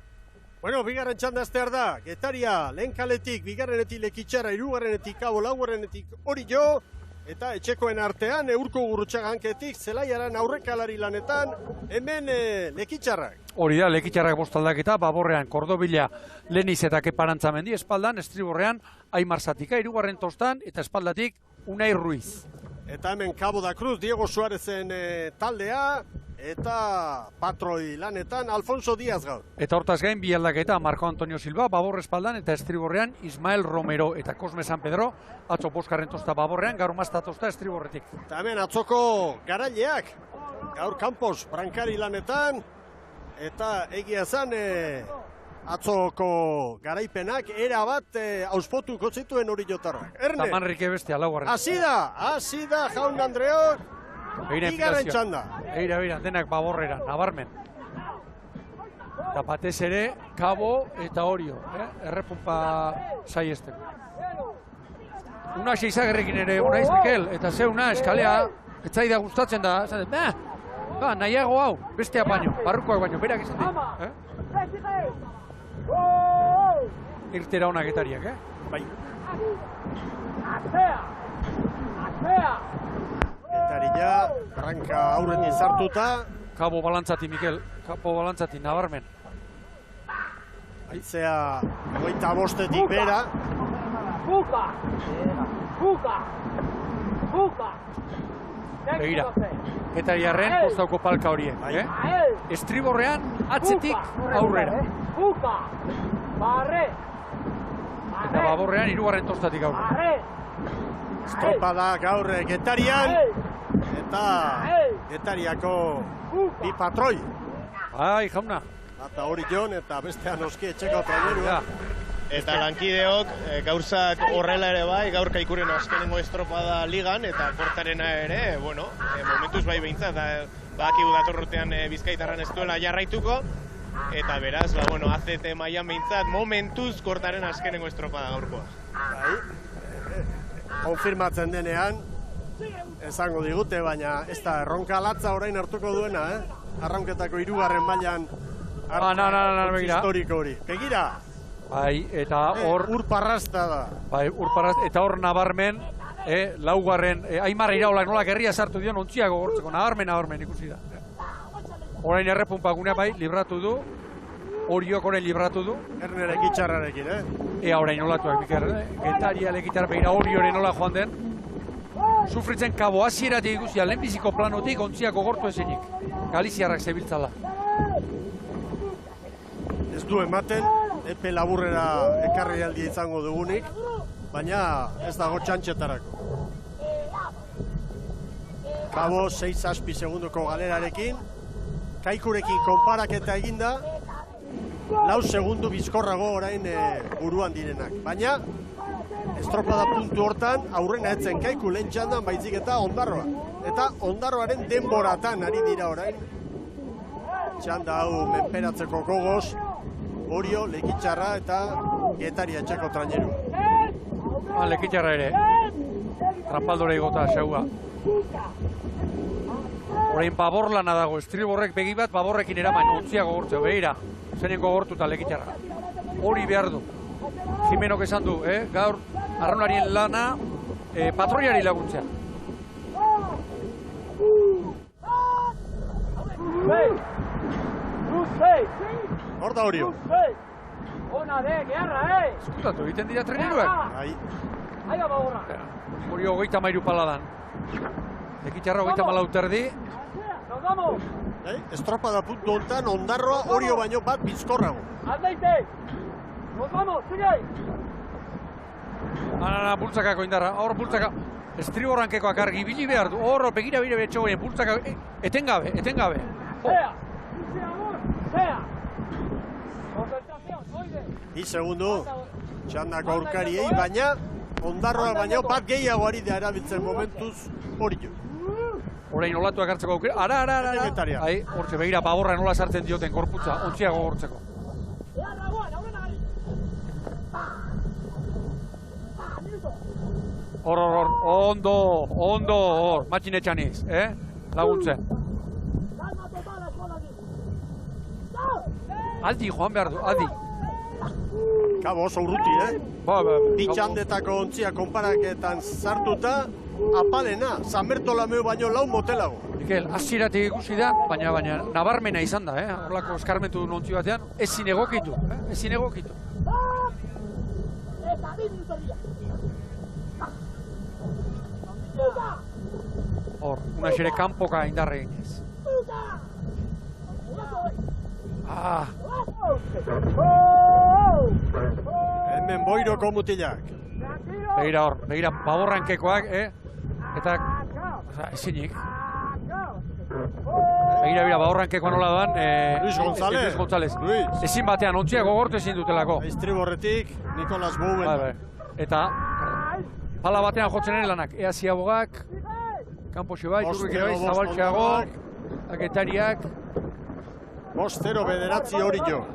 Bueno, bigarren txanda aztear da, Getaria lehen kaletik, bigarrenetik Lekitxarra, hirugarrenetik Kabo, laugarrenetik Orio, eta etxekoen artean Urko Gurrutxaga hanketik, Zelaiaran aurrekalari lanetan, hemen Lekitxarrak. Hori da, Lekitxarrak bostaldaketa, Baborrean Kordobila Leniz eta Keparantzamendi, espaldan Estriborrean Aimar Zatika, hirugarren tostan, eta espaldatik Unai Ruiz. Eta hemen Cabo da Cruz, Diego Suarezen taldea, eta patroi lanetan Alfonso Diaz gaur. Eta hortaz gain, bi aldaketa Marco Antonio Silva, Baborre espaldan, eta Estriborrean Ismael Romero eta Cosme San Pedro, atzo boskarren tosta Baborrean, gaur mazta tosta Estriborretik. Eta hemen atzoko garaileak, gaur Campos Brankari lanetan, eta egia zan atzoko garaipenak erabat auspotuko zituen Oriotarrak. Erne? Eta Manrike bestea, laugarren. Hasi da, jaun Andreok, bigarren txanda. Eira, denak Baborrera, nabarmen. Eta batez ere, Cabo eta Orio, errepunpa saiesteko. Una seizagerrekin ere, unaiz Mikel, eta ze una eskalea, etzaida gustatzen da, nahiago hau, bestea baino, barrukoak baino, berak izan dit. Irtera honak Getariak, Bai. Getaria, Branka aurretik sartuta. Cabo balantzati, Mikel, Cabo balantzati, nabarmen. Aitzea, 25etik bera. Begira, Getariarren postauko palka horiek, Estriborrean atzetik aurrera. Eta Baborrean hirugarren tostatik aurrera. Estropada gaur Getarian, eta Getariako bi patroi. Bai, jauna. Eta Orion eta bestean oski etxeko trainerua. Eta lankideok, gauzak horrela ere bai, gaur Kaikuren azkenengo estropada ligan, eta kortarena ere, bueno, momentuz bai behintzat, badakigu datorrotean Bizkaitarran ez duela jarraituko, eta beraz, bueno, ACT mailan behintzat, momentuz kortaren azkenengo estropada gaurkoa. Bai, konfirmatzen denean, esango digute, baina ez da erronka latza orain hartuko duena, arraunketako 3. mailan historiko hori. Begira! Bai, eta hor... Urparrazta da. Bai, urparrazta, eta hor nabarmen, laugarren, Aimar Iraolak nola gerria sartu dion ontziago gortzeko, nabarmen ikusi da. Orain errepunpa gunea bai, libratu du, Oriok orain libratu du. Erne Lekitxarrarekin, Ea orain nolatuak, Miker, Getaria Lekitxarra begira Oriore nola joan den. Sufritzen Cabo hasieratik ikusia, lehenbiziko planotik ontziako gortu ezenik. Galiziarrak zebiltzala. Ez du ematen, epe laburrera ekarri aldi izango dugunik, baina ez dago txantxetarako. Cabo 6-6 segundoko galerarekin, Kaikurekin konparaketa eginda, 4 segundu bizkorrago orain buruan direnak. Baina, estropada puntu hortan, aurrena etzen Kaiku lehen txandan baizik eta Ondarroa. Eta Ondarroaren denboratan ari dira orain. Txanda hau menperatzeko gogoz, Orio, Lekitxarra eta Getaria etxeko traineru. Lekitxarra ere, Trampaldore igota xaua. Orain Baborlana dago, Estriborrek begi bat Baborrekin eraman, ontziago gortzeo, behira, zenenko gortuta Lekitxarra. Hori behar du. Jimenok esan du, gaur, arraunarien lana, patroiari laguntzea. Hor da Orio. Eskutatu, egiten dira traineruak. Bai. Orio 33 paladan. Lekitxarra 34 terdi. Estropada puntu hontan, Ondarroa Orio baino bat bizkorrago. Aldaite! Nos vamos, sigue! Bultzakako indarra, hor bultzaka. Estriborrankekoak argi ibili behar du. Hor, begira betxogoen, bultzaka, etengabe. Sea! Sea! Concentración, oide! Bi segundu, txandako aurkariei, baina Ondarroa baino bat gehiago ari da erabiltzen momentuz Orio. Orain olatuak hartzeko aukera. Ara. Getaria. Hortxe, begira, baborra nola sartzen dioten korputza, ontziago gortzeko. Hor, ondo, matxinetxaniz, laguntzen. Aldi joan behar du, aldi. Kabo oso urruti, Bi txandetako ontzia konparaketan sartuta, apalena, San Bertolameu baino lau motelago. Mikel, hasieratik ikusi da, baina nabarmena izan da, horrelako eskarmentu duen ontzi batean, ezin egokitu. Hor, una xere kanpoka indarre eginez. Hemen Boiroko mutilak. Begira, baborrankekoak, eta, ezinik. Begira, baborrankekoa nola doan, Luis González. Ezin batean, ontziak gogortu ezin dutelako. Estriborretik, Nicolas Bouen. Eta, pala batean jotzen ere lanak, Ea Ziabogak, Kampoxe bai, Turrik bai, Zabaltxeago, Getariak. 5-0 bederatzi Orio.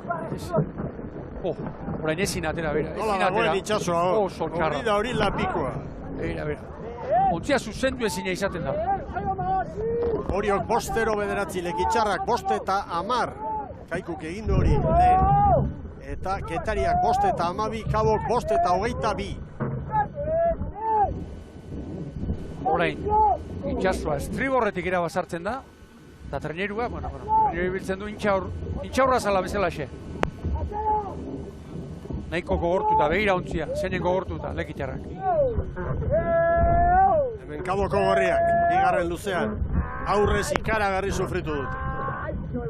Orain ezin atera, bera. Nola dagoen itxasoa, hori da hori lapikoa. Bera. Ontzia zuzendu ezina izaten da. Oriok 5-0 bederatzi, Lekitxarrak 5-10. Kaikuk egin du hori. Eta Getariak 5-12, Kabok 5-22. Orain, itxasua Estriborretik irabazartzen da, eta Trenerua, Treneru ibiltzen du intxaurra zala bezalaxe. Nahiko gogortuta, begira ontzia, zeinen gogortuta, Lekitxarrak. Hemen Kaboko gorriak, bigarren luzean, aurrez ikaragarri sufritu dute.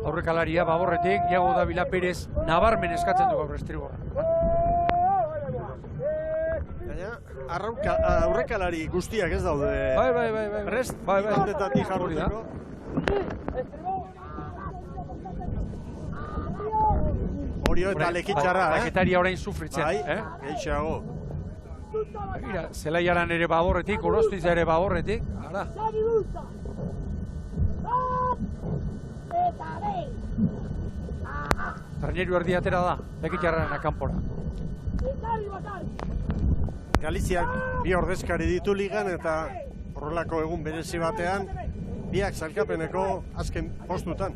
Aurrekalaria, baborretik, Iago Davila Perez, nabarmen eskatzen du gaur Estriborra. Aurrekalari guztiak ez daude. Bai. Prest, aldetatik jarruteko. Orio eta Lekitxarra, Lekitaria orain sufritzen. Geixago. Mira, Zelaiaran ere baborretik, Orostiza ere baborretik. Ara. Treneru erdi atera da, Lekitxarraren akanpora. Galiziak bi ordezkari ditu ligan eta horrelako egun berezi batean biak sailkapeneko azken postutan.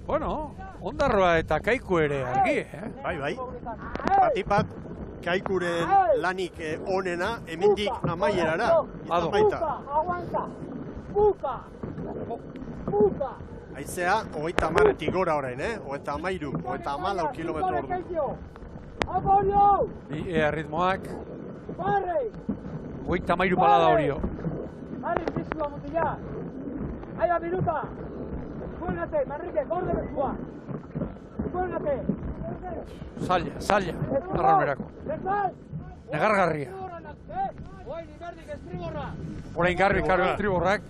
Bueno, Ondarroa eta Kaiku ere argi, Bai. Batipat Kaikuren lanik onena hemendik amaierara. Ado. Buka! Aizea, 30-etik gora orain, 33, 34 kilometro ordu. Bi ritmoak. 33 pala da Orio. Barri, pizua mutila. Aia minuta. Zuenate, Manrique, gorde bezua. Zuenate. Zaila, arraunerako. Negargarria. Orain garbi Estriborrak.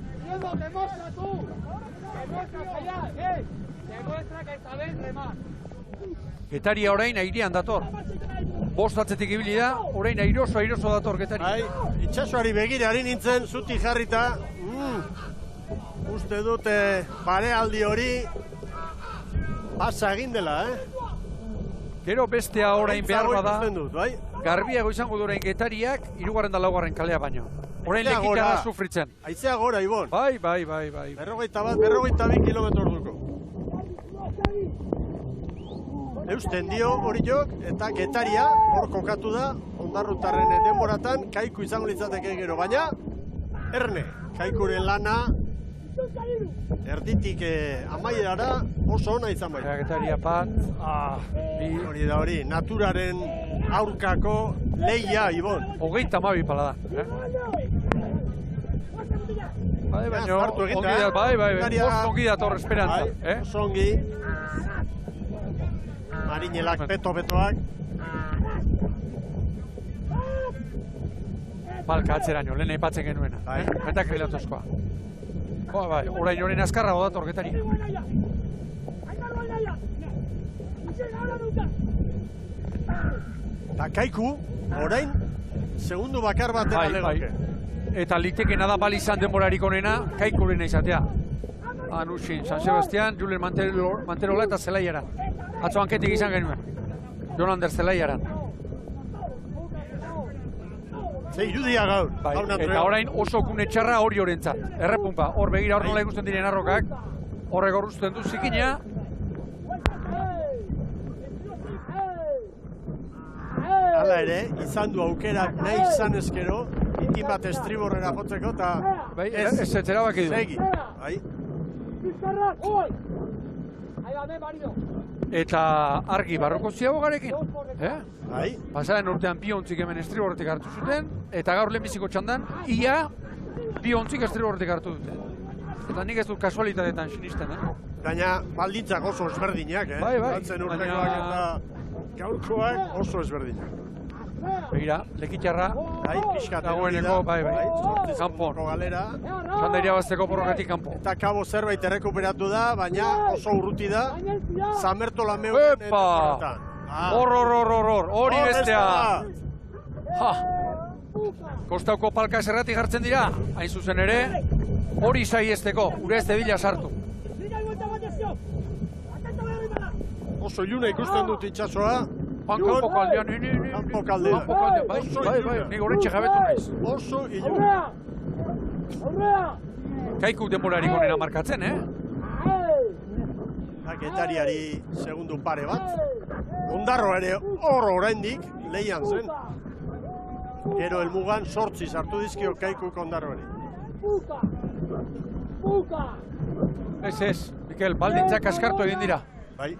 Getaria orain airean dator. 5 atzetik ibili da, orain airoso dator Getaria. Bai, itxasoari begirari nintzen, zuti jarrita. Uste dute parealdi hori pasa egin dela, Gero bestea orain behar bada, bai? garbiago izango du orain Getariak, 3. eta 4. kalea baino. Orain Lekitxarra sufritzen. Aizea gora, Ibon. Bai. 42 kilometro orduko. Eusten dio Oriok eta Getaria hor kokatu da Ondarrutarren denboratan Kaiku izango litzateke gero, baina erne, Kaikuren lana erditik amaierara oso ona izan bai. Getaria bat, hori da hori, naturaren aurkako lehia, Ibon. 32 pala da. Bai, baina hartu ongi egiten. da, bai, oso ongi dator esperantza. Oso ongi. Marinelak peto-petoak. Palka atzeraino, lehen aipatzen genuena. Eta krilatozkoa. Bai, orain horren azkarra dator Getari. Eta Kaiku, orain, segundu bakar batera legoke. Eta litekena da balizan denborarik onena, Kaikurena izatea. Anusin, San Sebastian, Julen Manterola eta Zelaiaran. Atzo anketik izan genuen. Jon Ander Zelaiaran. Ze irudia gaur. Eta orain oso kune txarra hori horentzat. Errepunpa, hor begira hor nola ikusten diren arrokak. Horrek horruzten du zikina. Hala ere, izan du aukerak nahi izan ezkero, ikin bat estriborrera jotzeko eta... Bai, ez etxera baki du. Segi. Eta argi barroko ziago garekin. Bai. Pasaren urtean bi ontzik hemen estriborretik hartu zuten, eta gaur lehenbiziko txandan, ia bi ontzik estriborretik hartu dute. Eta nik ez dut kasualitateetan sinisten, Gaina baldintzak oso ezberdinak, Bai. Batzen urtekoak eta gaurkoak oso ezberdinak. Begira, lekitxarra. Bai, pixkat. Dagoeneko, bai. Kanpon. Galera. Txanda irabazteko porrokatik kanpo. Eta kabo zerbait errekuperatu da, baina oso urruti da. Zamerto Lameu. Epa! Hor, hori bestea! Kostauko palka eserratik jartzen dira, hain zuzen ere, hori saiesteko, ure ez debila sartu. Oso iluna ikusten dut itxasoa. Kanpo kaldean, Kanpo kaldean. Bai, nik horretxe jabetu naiz. Oso iluna. Kaiku denborarik onena markatzen, Getariari segundu pare bat. Ondarro ere hor oraindik lehian zen. Gero helmugan 8 sartu dizkio Kaikuk Ondarroari. Ez, Mikel, baldintzak askartu egin dira. Bai.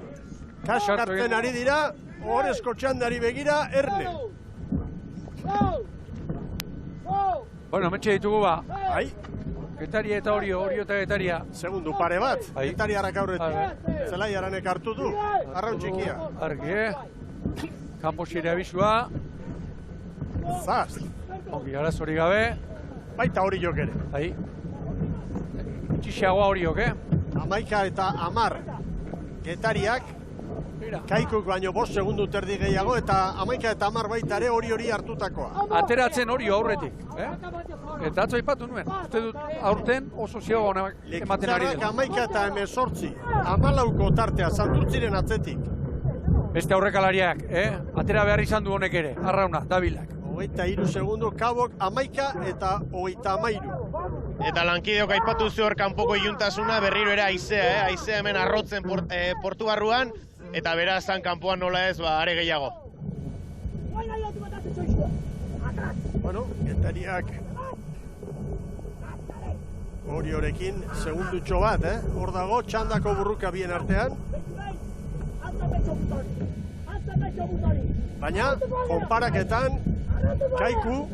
Kaskartzen ari dira, horrezko txandari begira, Erne. Bueno, mentxe ditugu ba. Bai. Getaria eta Orio eta Getaria. Segundu pare bat, Getariarrak aurretik. Zelaiaranek hartu du, arraun txikia. Argi, kanpo xire abisua. Zaz. Ongi, arazori gabe. Baita Oriok ere. Bai. Txixagoa Oriok, 11 eta 10 Getariak. Kaikuk baino 5 segundu terdi gehiago eta 11 eta 10 baita ere hori hartutakoa. Ateratzen Orio aurretik, Eta atzo aipatu nuen, uste dut aurten oso ziago ematen ari dela. 11 eta 18, 14ko tartea, Santurtziren atzetik. Beste aurrekalariak, atera behar izan du honek ere, arrauna, dabilak. 23 segundu, Kabok 11 eta 33. Eta lankideok aipatu zu hor kanpoko iluntasuna, berriro ere haizea, haizea hemen arrotzen portu barruan, eta beraz han kanpoan nola ez, are gehiago. Bueno, Getariak Oriorekin segundutxo bat, hor dago, txandako burruka bien artean. Baina, konparaketan, Kaiku,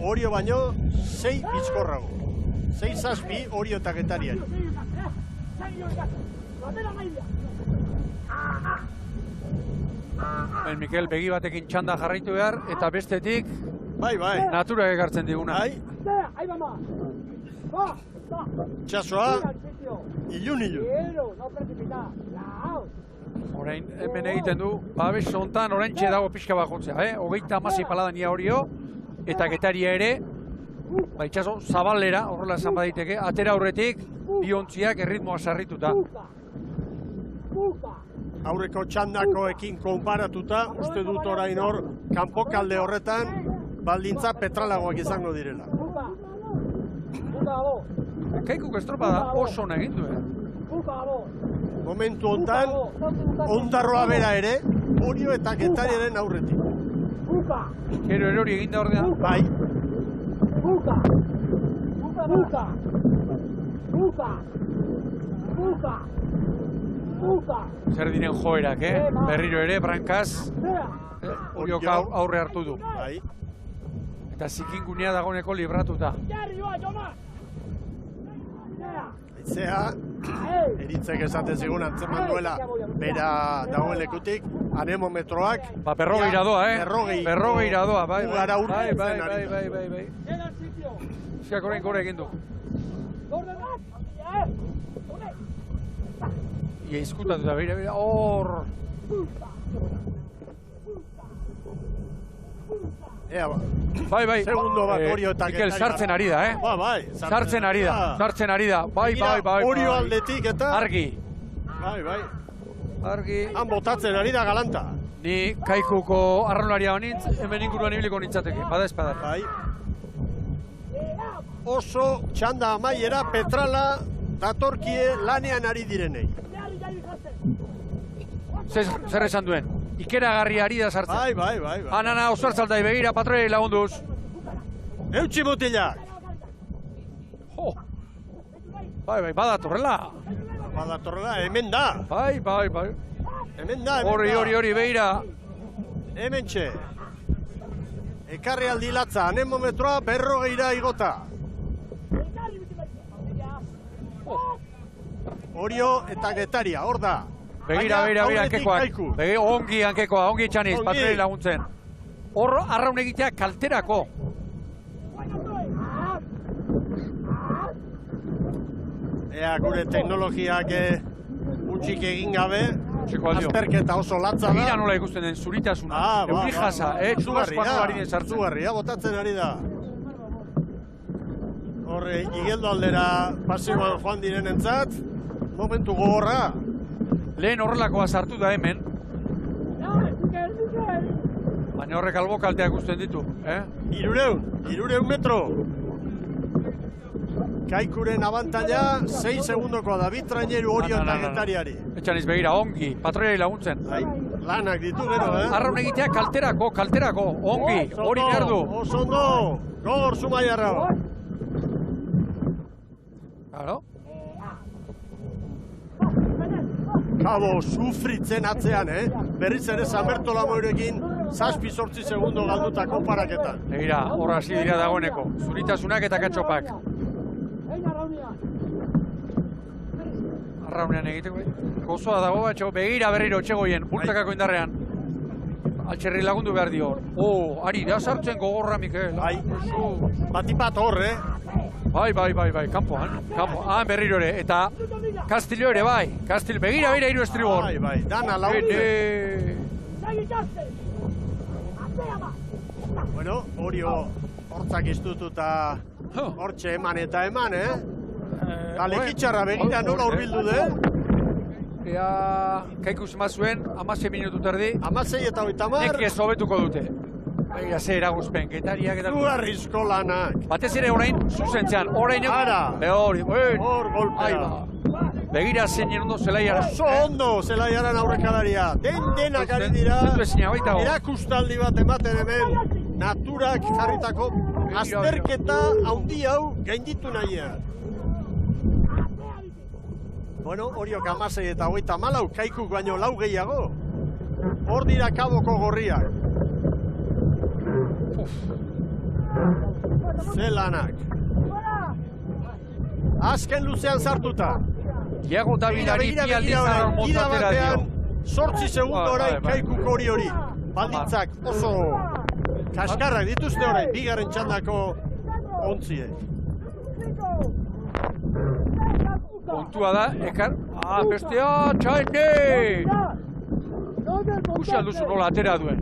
Orio baino, 6 bizkorrago. 6-6 Orio eta Getariari. Mikel, begi batekin txanda jarraitu behar, eta bestetik, bai, naturak ekartzen diguna. Txasoa, ilun. Orain, hemen egiten du, babes hontan orain dago pixka bakotzea, 36 paladan ia Orio, eta Getaria ere, itxaso, zabalera, horrela esan baditeke, atera aurretik, bi ontziak erritmoa sarrituta. Aurreko txandakoekin konparatuta, uste dut orain hor, kanpokalde horretan, baldintza petralagoak izango direla. Kaikuk estropada oso ona egin du, Momentu hontan, Ondarroa bera ere, Orio eta Getariaren aurretik. Gero erori egin da ordean. Bai. Zer diren joerak, berriro ere, brankaz, Oriok aurre hartu du. Bai. Eta zikingunea dagoeneko libratuta. Haizea, eritzek esaten zigun antzeman duela bera dagoen lekutik, anemometroak... Ba, berrogeira doa, berrogeira doa, bai. Ugara urbiltzen ari da. Bai. Ziak orain gore egin du. Ia izkutatu da, beira, hor... Ea, Bai. Segundo bat Orio eta Mikel, sartzen ari da, Bai. Sartzen ari da. Bai. Orio aldetik eta... Argi. Bai. Argi. Han botatzen ari da galanta. Ni Kaikuko arraunlaria honintz, hemen inguruan ibiliko nintzateke, bada espadar. Bai. Oso txanda amaiera Petrala datorkie lanean ari direnei. Zer esan duen? Ikeragarri ari da sartzen. Bai. Anana osartzaldai begira, patroi lagunduz. Eutxi mutilak! Bai, badatorrela. Badatorrela, hemen da. Bai. Hemen da. Hori, begira. Hemen txe. Ekarri aldi latza, anemometroa berrogeira igota. Orio eta Getaria, hor da. Begira, hankekoak. Ongi hankekoa, ongi txaniz, patroi laguntzen. Hor arraun egitea kalterako. Ea gure teknologiak utxik egin gabe, azterketa oso latza da. Begira nola ikusten den zuritasuna, euri jasa, Zugarria, botatzen ari da. Horre, igeldo aldera pasioan joan direnentzat, momentu gogorra. Lehen horrelakoa sartu da hemen. Baina horrek albo kalteak usten ditu, 300 metro. Kaikuren abantaila, 6 segundokoa da, bitraineru Orio eta Getariari. Etxaniz begira, ongi, patroiari laguntzen. Lanak ditu gero, Arraun egitea kalterako, ongi, hori behar du. Oso ondo, gogor Zumaiarra. Claro. Kabo, sufritzen atzean, Berriz ere Samertola Moirekin 7-8 segundo galduta konparaketan. Begira, horra hasi dira dagoeneko, zuritasunak eta katxopak. Arraunean egiteko, gozoa dago batxo, begira berriro txegoien, bultakako indarrean. Altxerri lagundu behar dio. Ari, da sartzen gogorra, Mikel. Batipat hor, Bai, kanpoan, berriro ere, eta Kastillo ere, begira hiru estribor. Bai, dana lagundu. Bueno, Orio hortzak iztututa hortxe eman, Lekitxarra begira nola urbildu de? Kaiku zuen, 16 minutu terdi. 16 eta 30. Nekez hobetuko dute. Begira, ze eraguzpen, Getariak eta... Zugarrizko lanak. Batez ere orain, zuzentzean, orain... Hor golpea. Begira zein ondo zelaiara. Oso ondo zelaiaran aurrekalaria. Denak ari dira. Erakustaldi bat ematen hemen. Naturak jarritako azterketa handi hau gainditu nahian. Bueno, Oriok 16 eta 34, Kaikuk baino 4 gehiago. Hor dira Kaboko gorriak. Zelanak. Azken luzean sartuta. Iago Dabilari pialdizarra motzatera dio. 8 segundo orain Kaikuk hori. Baldintzak oso kaskarrak dituzte orain, bigarren txandako ontziek. Kontua da, bestea, txaine! Kusi alduzu nola atera duen.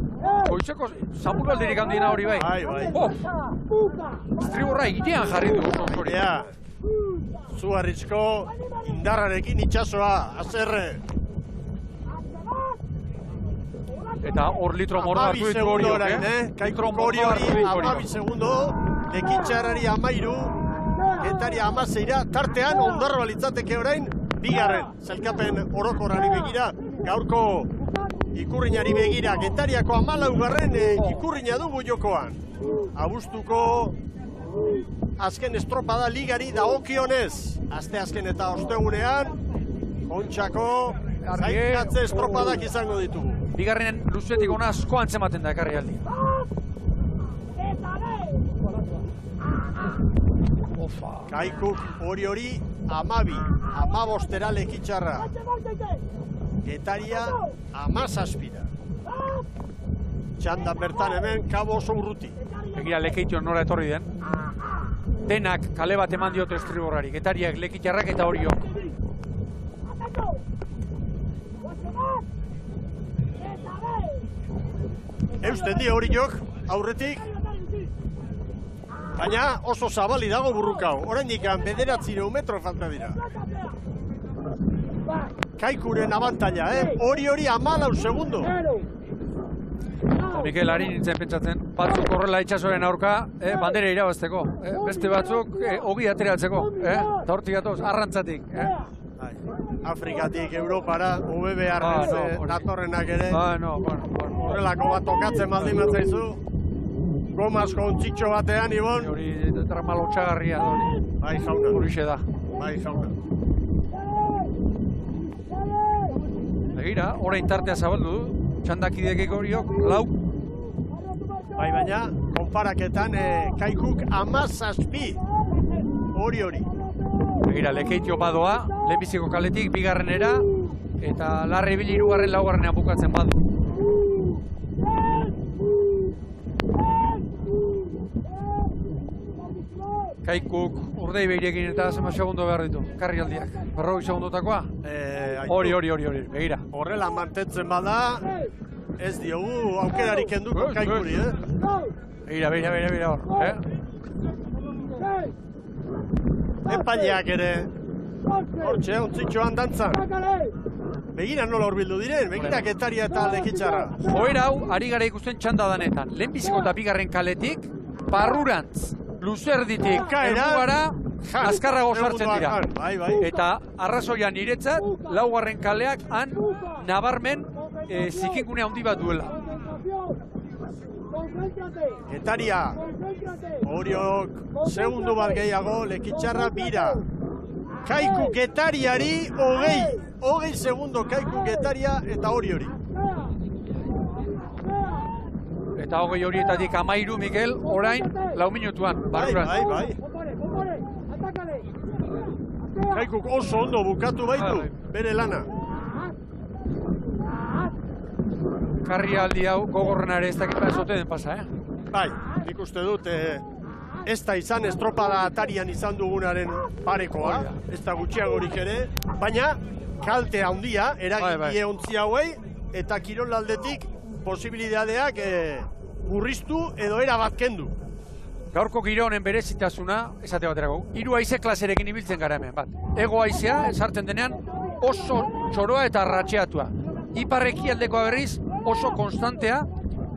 Goizeko zamugaldirik handiena hori bai. Estriborra egitean jarri du oso hori. Zugarrizko indarrarekin itxasoa, azerre. Eta hor litro mordo hartu ditu hori hori, Kaikuk hori 12 segundo, Lekitxarrari 13, Getaria 16, tartean ondarroa litzateke orain, bigarren, zelkapen orokorrari begira, gaurko ikurrinari begira, Getariako 14garren ikurrina dugu jokoan. Abuztuko azken estropada ligari dagokionez, aste azken eta ostegunean, Kontxako zainkatze estropadak izango ditugu. Bigarrenen luzetik ona asko antzematen da ekarri aldi. Kaikuk hori 15 Lekitzarra. Getaria 17. Txandan bertan hemen Kabo oso urruti. Begira Lekeition nora etorri den. Denak kale bat eman diote estriborrari. Getariak, Lekitzarrak eta Oriok. Eusten di Oriok aurretik. Baina oso zabali dago burrukau. Oraindik 900 metro falta dira. Kaikuren abantaila, hori 14 segundo. Mikel, ari nintzen pentsatzen, batzuk horrela itxasoren aurka, bandera irabazteko. Beste batzuk ogi ateratzeko, eta hortik gatoz, arrantzatik. Afrikatik, Europara, UBB datorrenak ere. Horrelako bat tokatzen baldin batzaizu. Gomazko ontzitxo batean, Ibon. Hori drama lotxagarria. Bai, jauna. Horixe da. Bai, jauna. Begira, orain tartea zabaldu du. Txandakidek Oriok, 4. Bai, baina, konparaketan, Kaikuk 17. Hori. Begira, Lekeitio badoa, lehenbiziko kaletik, bigarrenera, eta Larri Bili 3. 4. bukatzen badu. Kaikuk urdei behirekin eta zema segundo behar ditu, karrialdiak. 40 segundotakoa? Hori, begira. Horrela mantentzen bada, ez diogu aukerarik enduko Kaikuri, Begira hor, Epaileak ere, hortxe, ontzitxoan dantzan. Begira nola horbildu diren, begira Getaria eta Lekitzarra. Joera hau, ari gara ikusten txanda danetan. Lehenbiziko eta bigarren kaletik, barrurantz, luzerditik, ermugara, azkarrago sartzen dira. Eta arrazoian niretzat, 4. kaleak han nabarmen zikingune handi bat duela. Getaria, Oriok, segundu bat gehiago, Lekitzarra 2. Kaiku Getariari 20 segundo Kaiku Getaria eta hori. Eta 20 horietatik 13, Mikel, orain 4 minutuan, barruran. Bai. Kaikuk oso ondo bukatu baitu, bere lana. Karrialdi hau gogorrenare ez dakit pasote den pasa, Bai, nik uste dut, ez da izan estropada atarian izan dugunaren parekoa, ez da gutxiagorik ere, baina kalte handia, eragitie ontzi hauei, eta kirolaldetik posibilidadeak murriztu edo erabat kendu. Gaurko giro honen berezitasuna, esate baterako, 3 haize klaserekin ibiltzen gara hemen, bat. Ego haizea, esartzen denean, oso txoroa eta arratxeatua. Iparrekialdekoa berriz, oso konstantea,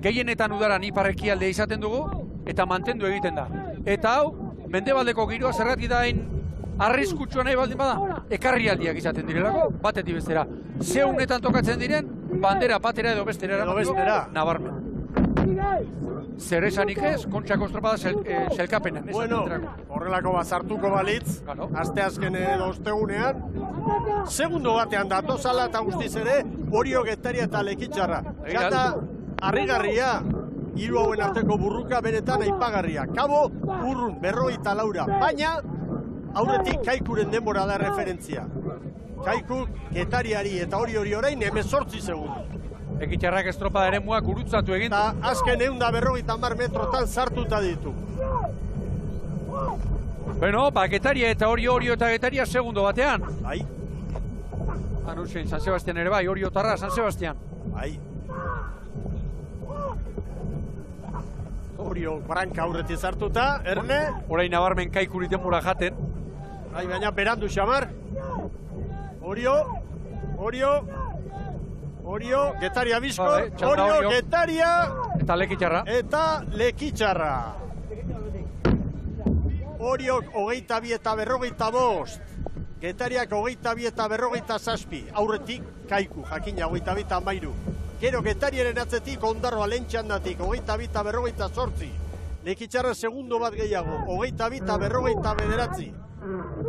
gehienetan udaran iparrekialdea izaten dugu, eta mantendu egiten da. Eta hau, mendebaldeko giroa zergatik da hain arriskutsua nahi baldin bada, ekarrialdiak izaten direlako, batetik bestera. Zeunetan tokatzen diren, bandera batera edo bestera nabarmen. Zer esanik ez, kontxako estropada zelkapenan. Bueno, horrelako bazartuko balitz, asteazken edo ostegunean, segundo batean datozala eta guztiz ere, Oriok, Getaria eta Lekitzarra. Eta harrigarria, 3 hauen arteko burruka benetan aipagarria. Kabo, urrun, 44, baina aurretik Kaikuren denbora da referentzia. Kaikuk, Getariari eta hori orain 18 segundo. Lekitzarrak estropada ere muak gurutzatu egin. Eta azken 150 metrotan sartuta ditu. Bueno, Getaria eta Orio eta Getaria segundo batean. Bai. Anusen, San Sebastian ere bai, Orio Tarra, San Sebastian. Bai. Orio branka aurretik sartuta, Erne. Orain nabarmen Kaikuri denbora jaten. Bai, baina berandu xamar. Orio, Getaria bizkor, Orio, Getaria eta Lekitzarra. Oriok 22 eta 45, Getariak 22 eta 47, aurretik Kaiku, jakina 22 eta 13. Gero Getariaren atzetik Ondarroa lehentxandatik 22 eta 48, Lekitzarra segundo bat gehiago, 22 eta 49.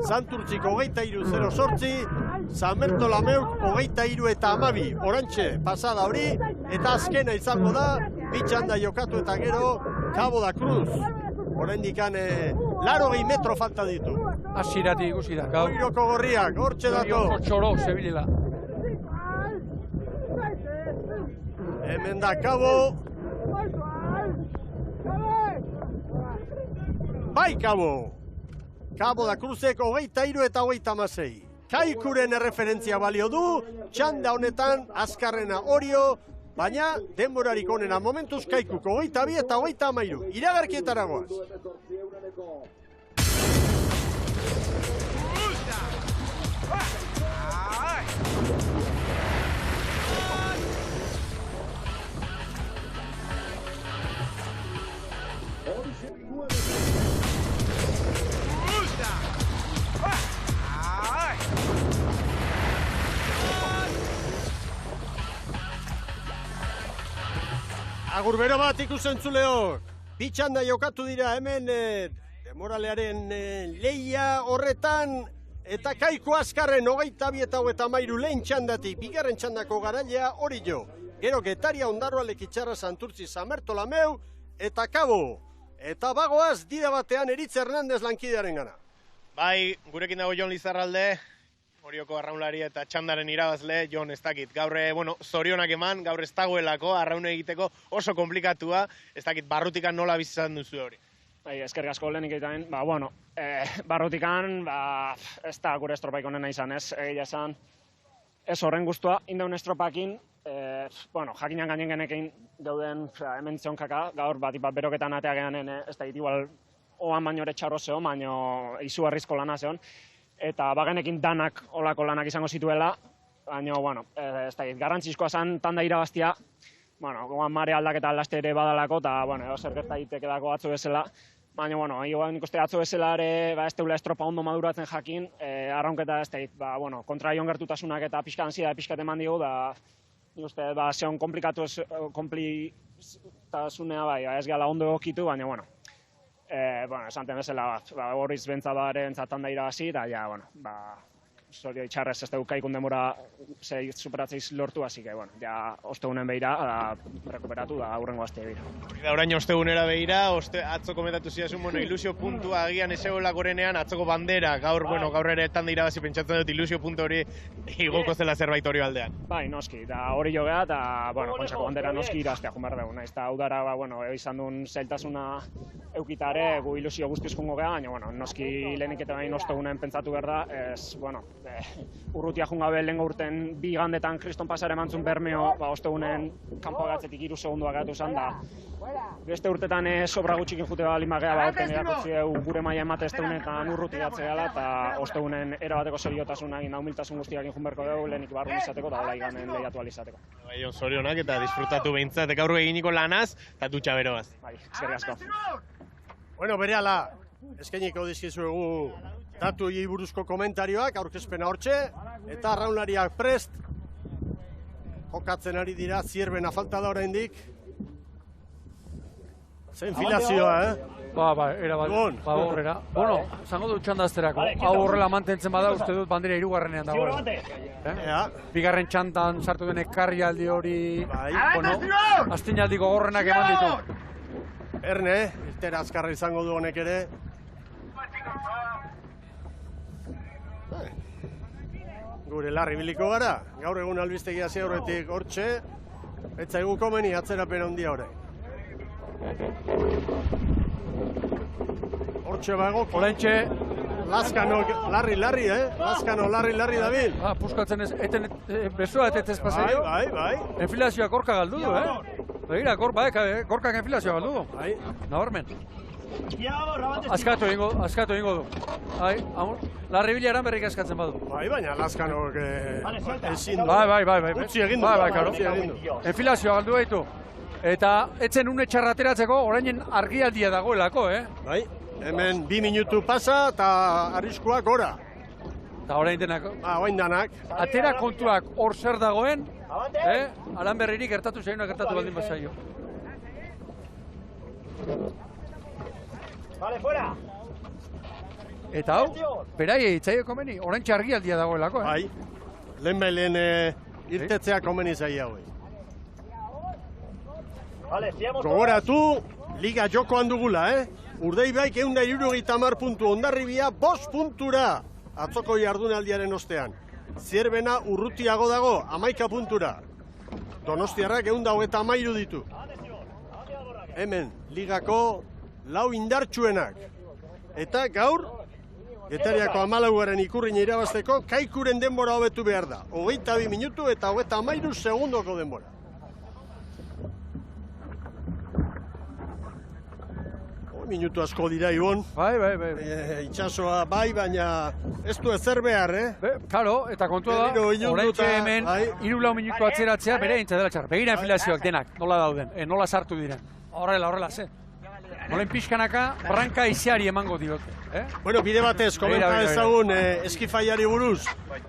Santurtzik 23-08, San Bertolameuk 23 eta 12, orantxe pasada hori, eta azkena izango da, bitxanda jokatu eta gero, Cabo da Cruz. Oraindik 80 metro falta ditu. Hasiratik ikusi da, gaur. Oiroko gorriak, hortxe dato. Oiroko txoro, zebilela. Hemen da Kabo. Bai Kabo. Kabo da Cruzek 23 eta 36. Kaikuren erreferentzia balio du, txanda honetan azkarrena Orio, baina denborarik onena momentuz Kaikuko 22 eta 33. Iragarkietara goaz. Agur bero bat ikusentzuleo, bitxanda jokatu dira hemen demoralearen lehia horretan eta Kaiku azkarren 22 eta 33 lehen txandatik, bigarren txandako garailea hori jo. Gero Getaria Ondarroa Lekitxarra Santurtzi Samertolameu eta Kabo. Eta bagoaz dida batean Eritz Hernandez lankidearen gana. Bai, gurekin dago Jon Lizarralde, Orioko arraunlari eta txandaren irabazle, Jon, ez dakit. Gaur, zorionak eman, gaur ez dagoelako, arraune egiteko oso komplikatua, ez dakit, barrutikan nola bizizan duzu hori. Bai, eskerrik asko lehenik egiten, barrutikan, ez da gure estropaik onena izan, ez, egia esan, ez horren guztua, indaun estropakin, jakinan gainen genekein gauden hemen zionkaka, gaur bat beroketan atea gehanen, ez da, igual, oan baino ere txarro zeon, baino izugarrizko lana zeon, eta bagenekin danak olako lanak izango zituela, baina, ez da, garrantzizkoa zen tanda irabaztia, goan mare aldaketa aldaste ere badalako, eta, zer gerta egiteke dako atzo bezala, baina, nik uste atzo bezala ere, ez teula estropa ondo maduratzen jakin, arraunketa ez da, kontra ion gertutasunak eta pixka ansia da pixkat eman digu, da, nik uste, zeon komplikasunea bai, ez gala ondo egokitu, baina, esanten bezala horriz bentza baren zatan da irabazi, eta, zorio itxarrez ez dugu Kaikun demora superatzeiz lortu, hasi que, ostegunen behira, rekuperatu da aurrengo azte behira. Da orain ostegunera behira, atzo komentatu zidasun, ilusio puntua agian ezegoela gorenean, atzoko bandera, gaur ere tanda irabazi pentsatzen dut ilusio puntu hori igoko zela zerbait hori aldean. Bai, noski, da hori jogea, eta, kontxako bandera noski iraztea jumar dugu, naiz, eta udara, izan duen zailtasuna eukitare, gu ilusio guztiz jungo geha, baina, noski lehenik eta bain ostegunen pentsatu behar da, ez, urrutia jungabe lehenko urten bi gandetan kriston pasare emantzun bermeo, ostegunen kanpoa gatzetik 3 segunduak gatu zan da. Beste urtetan sobra gutxikin jute balimagea, orten erakutzi gure maia emate esteunetan urruti gatze gala, eta ostegunen erabateko seriotasuna egin da humiltasun guztiak injunberko dugu, lehenik barru izateko, eta hola iganen lehiatu alizateko. Bai, zorionak eta disfrutatu behintzat, gaur eginiko lanaz, eta dutxa beroaz. Bai, eskerrik asko. Bueno, berehala, eskainiko dizkizuegu datu buruzko komentarioak, aurkezpena hortxe, eta arraunlariak prest, jokatzen ari dira, zierbena falta da oraindik. Zein filazioa, horrera. Zango dut txandazterako, hau horrela mantentzen bada, uste dut bandera 3. dagoela. Bigarren txandan sartu denek karri aldi hori, astinaldiko gorrenak eman ditu. Erne, irtera azkarra izango du honek ere. Gure larri biliko gara, gaur egun albistegia horretik hortxe, etzaigu komeni atzerapen handia horre. Hortxe bago, Olentxe, Lazkano, larri, Lazkano, larri dabil. Puskatzen ez, besoa etetez pasaio. Bai. Enfilazioak gorka galdu du, Begira, gorkak enfilazioa galdu du. Bai. Nabarmen. Askatu egingo du. Larri bilaran berrik askatzen badu. Bai, baina Lazkanok ezin du. Bai. Utsi egin du. Bai, enfilazioa galdu baitu. Eta etzen une txarrateratzeko orainen argialdia dagoelako, Bai, hemen 2 minutu pasa eta arriskuak gora. Eta orain denak. Orain danak. Atera kontuak hor zer dagoen, alan berririk gertatu zainoa gertatu baldin bazaio. Vale, fuera! Eta hau, berai itzaio komeni, orain txargialdia dagoelako, Bai, lehen irtetzea komeni zaia hoi. Vale, Gogoratu, liga jokoan dugula, Urdaibaik 170 puntu, Hondarribia 5 puntura atzoko jardunaldiaren ostean. Zierbena urrutiago dago, 11 puntura. Donostiarrak 123 ditu. Hemen, ligako 4 indartsuenak. Eta gaur, Getariako 14. ikurrina irabazteko, Kaikuren denbora hobetu behar da. 22 minutu eta 23 segundoko denbora. Minutu asko dira, Ibon. Bai. Itxasoa bai, baina ez du ezer behar, Karo, eta kontua da, oraintxe hemen, 3-4 minutu atzeratzea bere egintza dela txar. Begira enfilazioak denak, nola dauden, nola sartu diren. Horrela, ze. Olen pixkanaka, branka izeari emango diote. Bueno, bide batez, komenta ezagun eskifaiari buruz.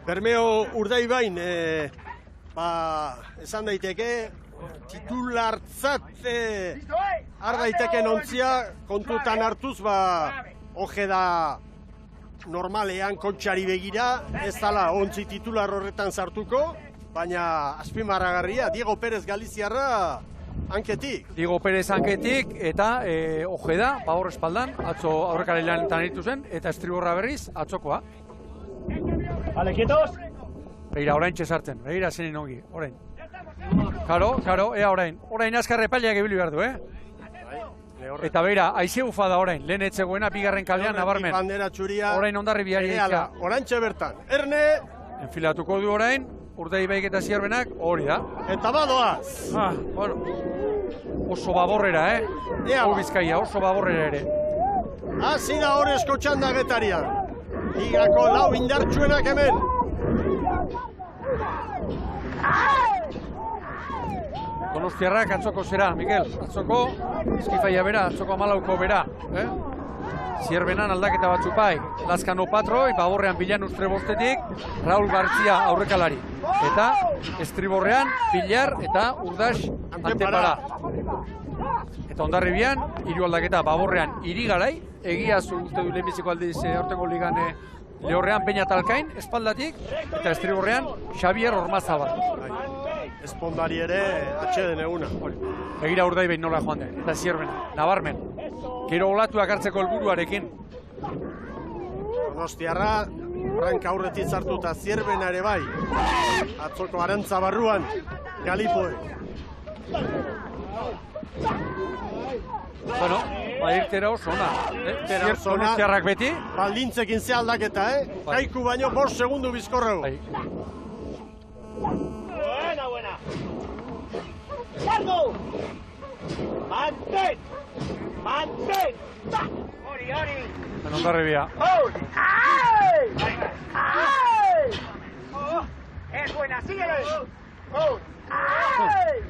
Bermeo Urdaibain, esan daiteke, titulartzat har daiteken ontzia, kontutan hartuz, hoge da normalean kontxari begira, ez dala ontzi titular horretan sartuko, baina azpimarragarria, Diego Pérez Galiziarra hanketik. Diego Pérez hanketik, eta hoge da, hor espaldan, atzo aurrekari lanetan eritu zen, eta estriborra berriz, atzokoa. Vale, quietos. Begira, orain txesartzen, begira zenin ongi, orain. Karo, ea orain azkarre paliak ebili behar du, Eta beira, aize ufa da orain, lehen etzegoena, bigarren kalean, nabarmen. Orain Hondarribiari eitzea. Orantxe bertan, Erne! Enfilatuko du orain, Urdaibaik eta Zierbenak, hori da. Eta badoaz! Bueno, oso baborrera, Hau Bizkaia, oso baborrera ere. Hasi da horrezko txanda Getarian. Ligako 4 indartsuenak hemen. Donostiarrak atzoko zera, Mikel. Atzoko, eskifaia bera, atzoko 14ko bera. Zierbenan aldaketa batzu pai. Lazkano Patroi, baborrean Bilan Ustre bostetik, Raul Gartzia aurrekalari. Eta estriborrean, Pilar eta Urdas Antepara. Eta Hondarribian, 3 aldaketa, baborrean Irigarai, egiazu uste du lehenbiziko aldiz aurtengo ligan lehorrean Peña Talkain, espaldatik, eta estriborrean Xavier Ormazabal. Espondari ere atxeden eguna. Begira Urdaibain nola joan den, eta Zierbena, nabarmen. Gero olatuak hartzeko helburuarekin. Donostiarra, branka aurretik zartu eta Zierbena ere bai. Atzoko Arantza barruan, Galipoe. Bueno, irtera oso ona. Donostiarrak beti. Baldintzekin ze aldaketa, Kaiku baino 5 segundu bizkorrego. Buena. ¡Largo! ¡Mantén! ¡Ori! Hondarribia. ¡Ay! ¡Es buena! ¡Síguele! ¡Ay!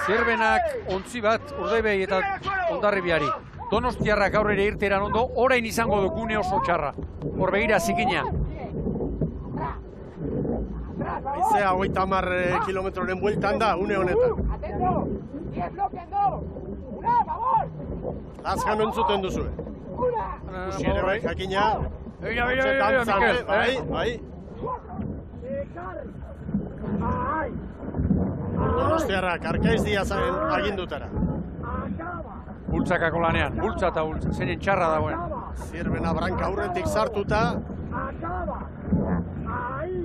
Zierbenak ontzi bat Urdaibai eta Hondarribiari. Donostiarrak gaur ere irteran ondo, orain izango du gune oso txarra. Hor begira zikina. Aizea 30 kilometroren bueltan da, une honetan. ¡Atento! ¡10 bloques, 2! ¡Una, vamos! Azkan entzuten duzu. Usiere bai, jakina. Begira, Mikel. Bai. Donostiarrak Arkaiz Diazaren agindutara. Bultzakako lanean, bultza eta bultza, zeinen txarra dagoen. Zierbena branka aurretik sartuta.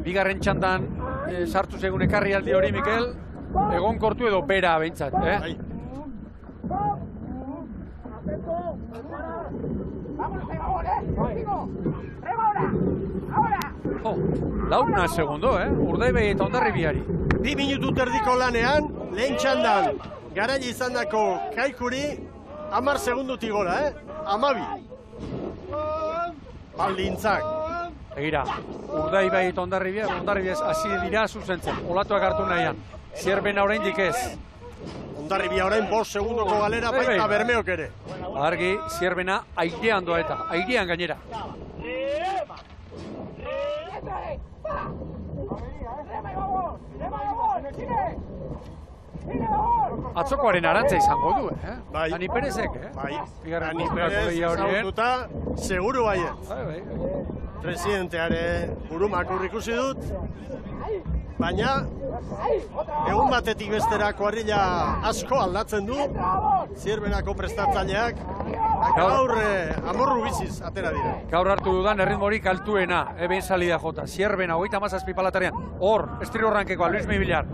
Bigarren txandan sartu zegun ekarri aldi hori, Mikel, egon kortu edo bera behintzat, Launa segundo, Urdaibai eta Hondarribiari. 2 minutu terdiko lanean, lehen txandan, garaile izan dako Kaikuri, 10 segundutik gora, 12. Baldintzak. Egira, Urdaibai eta Hondarribia hasi dira zuzentzen, olatuak hartu nahian. Zierbena oraindik ez. Hondarribia orain 5 segundoko galera, baita Bermeok ere. Argi, Zierbena airean doa eta, airean gainera. Atzokoaren arantza izango du, Bai. Dani Perezek, Bai. Dani Perez zaututa, seguru baiet. Bai. Presidenteare burumak ikusi dut. baina egun batetik bestera kuadrilla asko aldatzen du, Zierbenako prestatzaileak, gaur amorru biziz atera dira. Gaur hartu dudan erritmorik altuena, behin salida jota, Zierbena, 37 palatarean, hor, estrio rankekoa, Luis Mibilar,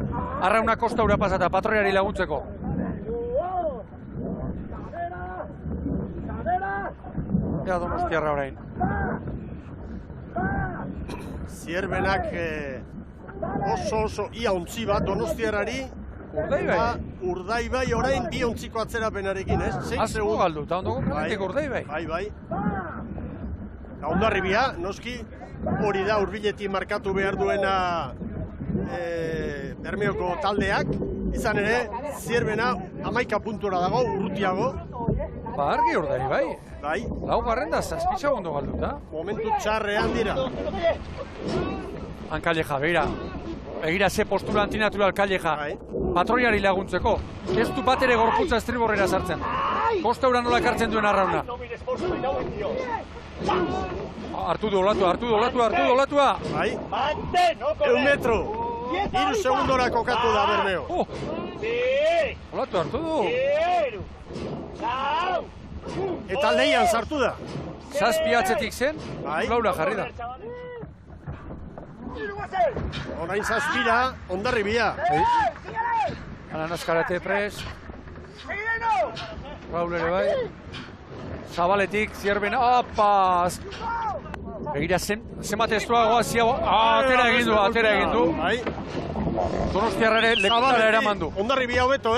Arrauna Kosta ura pasata, patroiari laguntzeko. Ea Donostiarra orain. Zierbenak oso ia ontzi bat Donostiarrari, Urdaibai orain bi ontziko atzerapenarekin, ez? Azko galdu, eta ondo gomprenetik Urdaibai. Bai. Hondarribia, noski, hori da hurbiletik markatu behar duena Bermeoko taldeak, izan ere, Zierbena 11 puntura dago, urrutiago. Argi Urdaibai. Bai. Laugarren da, 7 segundo galduta. Momentu txarrean dira. Calleja, begira ze postura antinatural Calleja. Patroiari laguntzeko. Ez du bat ere gorputza estriborrera sartzen. Kosta ura nola kartzen duen Arrauna. Hartu du olatua. Bai. 1 metro. 3 segundora kokatu da Bermeo. Olatu hartu du. Eta leian sartu da. 7 atzetik zen, Laura jarri da. Orain 7 Hondarribia. Anan Azkarate pres. Raul ere bai. Zabaletik, Zierbena, opa! Begira zenbat estuago, atera egin du. Donostiarra ere lekutara eraman du. Hondarribia hobeto,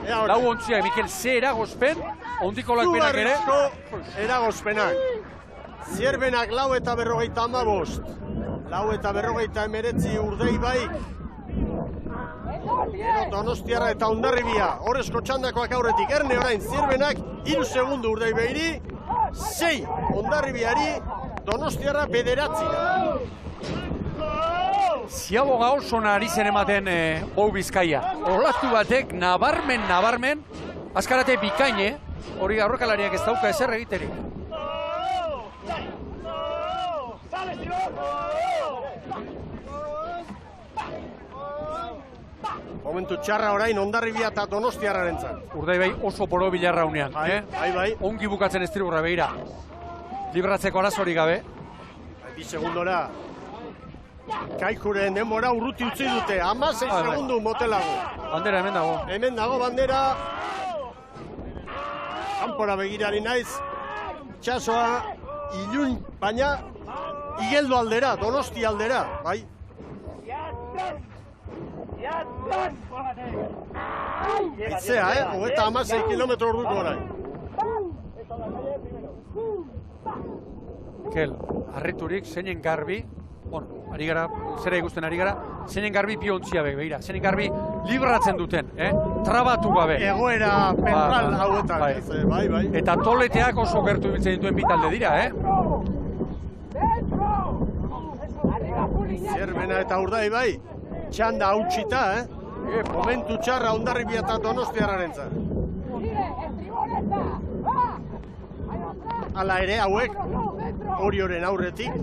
Lau ontziak, Mikel, ze eragozpen, ondiko lakbenak ere. Eragozpenak. Zierbenak 4:55. 4:49 Urdaibaik. Donostiarra eta Hondarribia, horrezko txandakoak aurretik. Erne orain, Zierbenak 3 segundu Urdaibairi, 6 Hondarribiari, Donostiarra 9. Ziaboga oso ari zen ematen Bou Bizkaia. Olatu batek, nabarmen, Azkarate bikaine, hori aurrekalariak ez dauka ezer egiterik. Momentu txarra orain Hondarribia eta Donostiarrarentzat. Urdaibai oso poro bilarra unean. Bai. Ongi bukatzen estriburra begira. Libratzeko arazorik gabe. 2 segundora. Kaikuren denbora urruti utzi dute, 16 segundu motelago. Bandera hemen dago. Hemen dago bandera. Kanpora begirari naiz. Itxasoa, ilun, baina Igeldo aldera, Donosti aldera, bai. Itzea, 36 kilometro orduko orain. Mikel, harriturik, zeinen garbi, ari gara, zera ikusten ari gara, zeinen garbi piontzia begira, zeinen garbi libratzen duten, trabatu gabe. Egoera pentral hauetan, bai. Eta toleteak oso gertu biltzen dituen bitalde dira, Zierbena eta Urdaibai, txanda hautsita, momentu txarra Hondarribia eta Donostiarrarentzat. Hala ere, hauek, Orioren aurretik.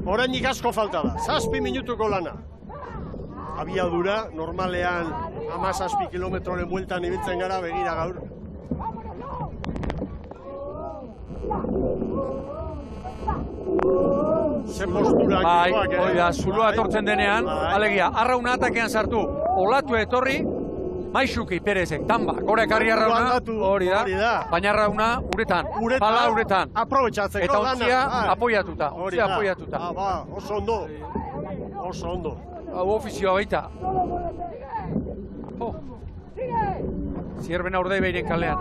Orainik asko falta da, 7 minutuko lana. Abiadura, normalean 17 kilometroren bueltan ibiltzen gara, begira gaur. Ze posturak. Bai, hori da, zulua etortzen denean, alegia, Arrauna atakean sartu, olatu etorri, Maixuki, Perezek, Tamba, gora ekarri Arrauna, hori da, baina Arrauna uretan, pala uretan. Aprobetxatzeko eta ontzia apoiatuta, oso ondo. Hau ofizioa baita. Zierbena Urdaibairen kalean.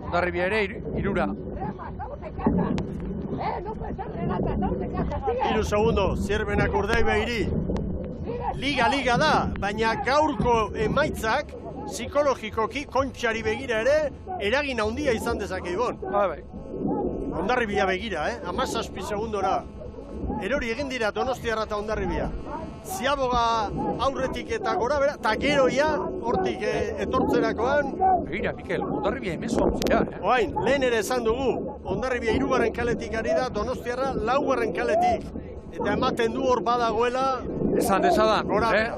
Hondarribia ere, 3. 3 segundo, Zierbenak Urdaibairi. Liga da, baina gaurko emaitzak psikologikoki kontxari begira ere eragin handia izan dezake Ibon. Bai. Hondarribia begira, 17 segundora erori egin dira Donostiarra eta Hondarribia. Ziaboga aurretik eta gora bera, eta geroia hortik etortzerakoan. Begira, Mikel, Hondarribia emezortzia. Oain, lehen ere esan dugu, Hondarribia 3. kaletik ari da, Donostiarra 4. kaletik. Eta ematen du hor badagoela. Esan dezadan,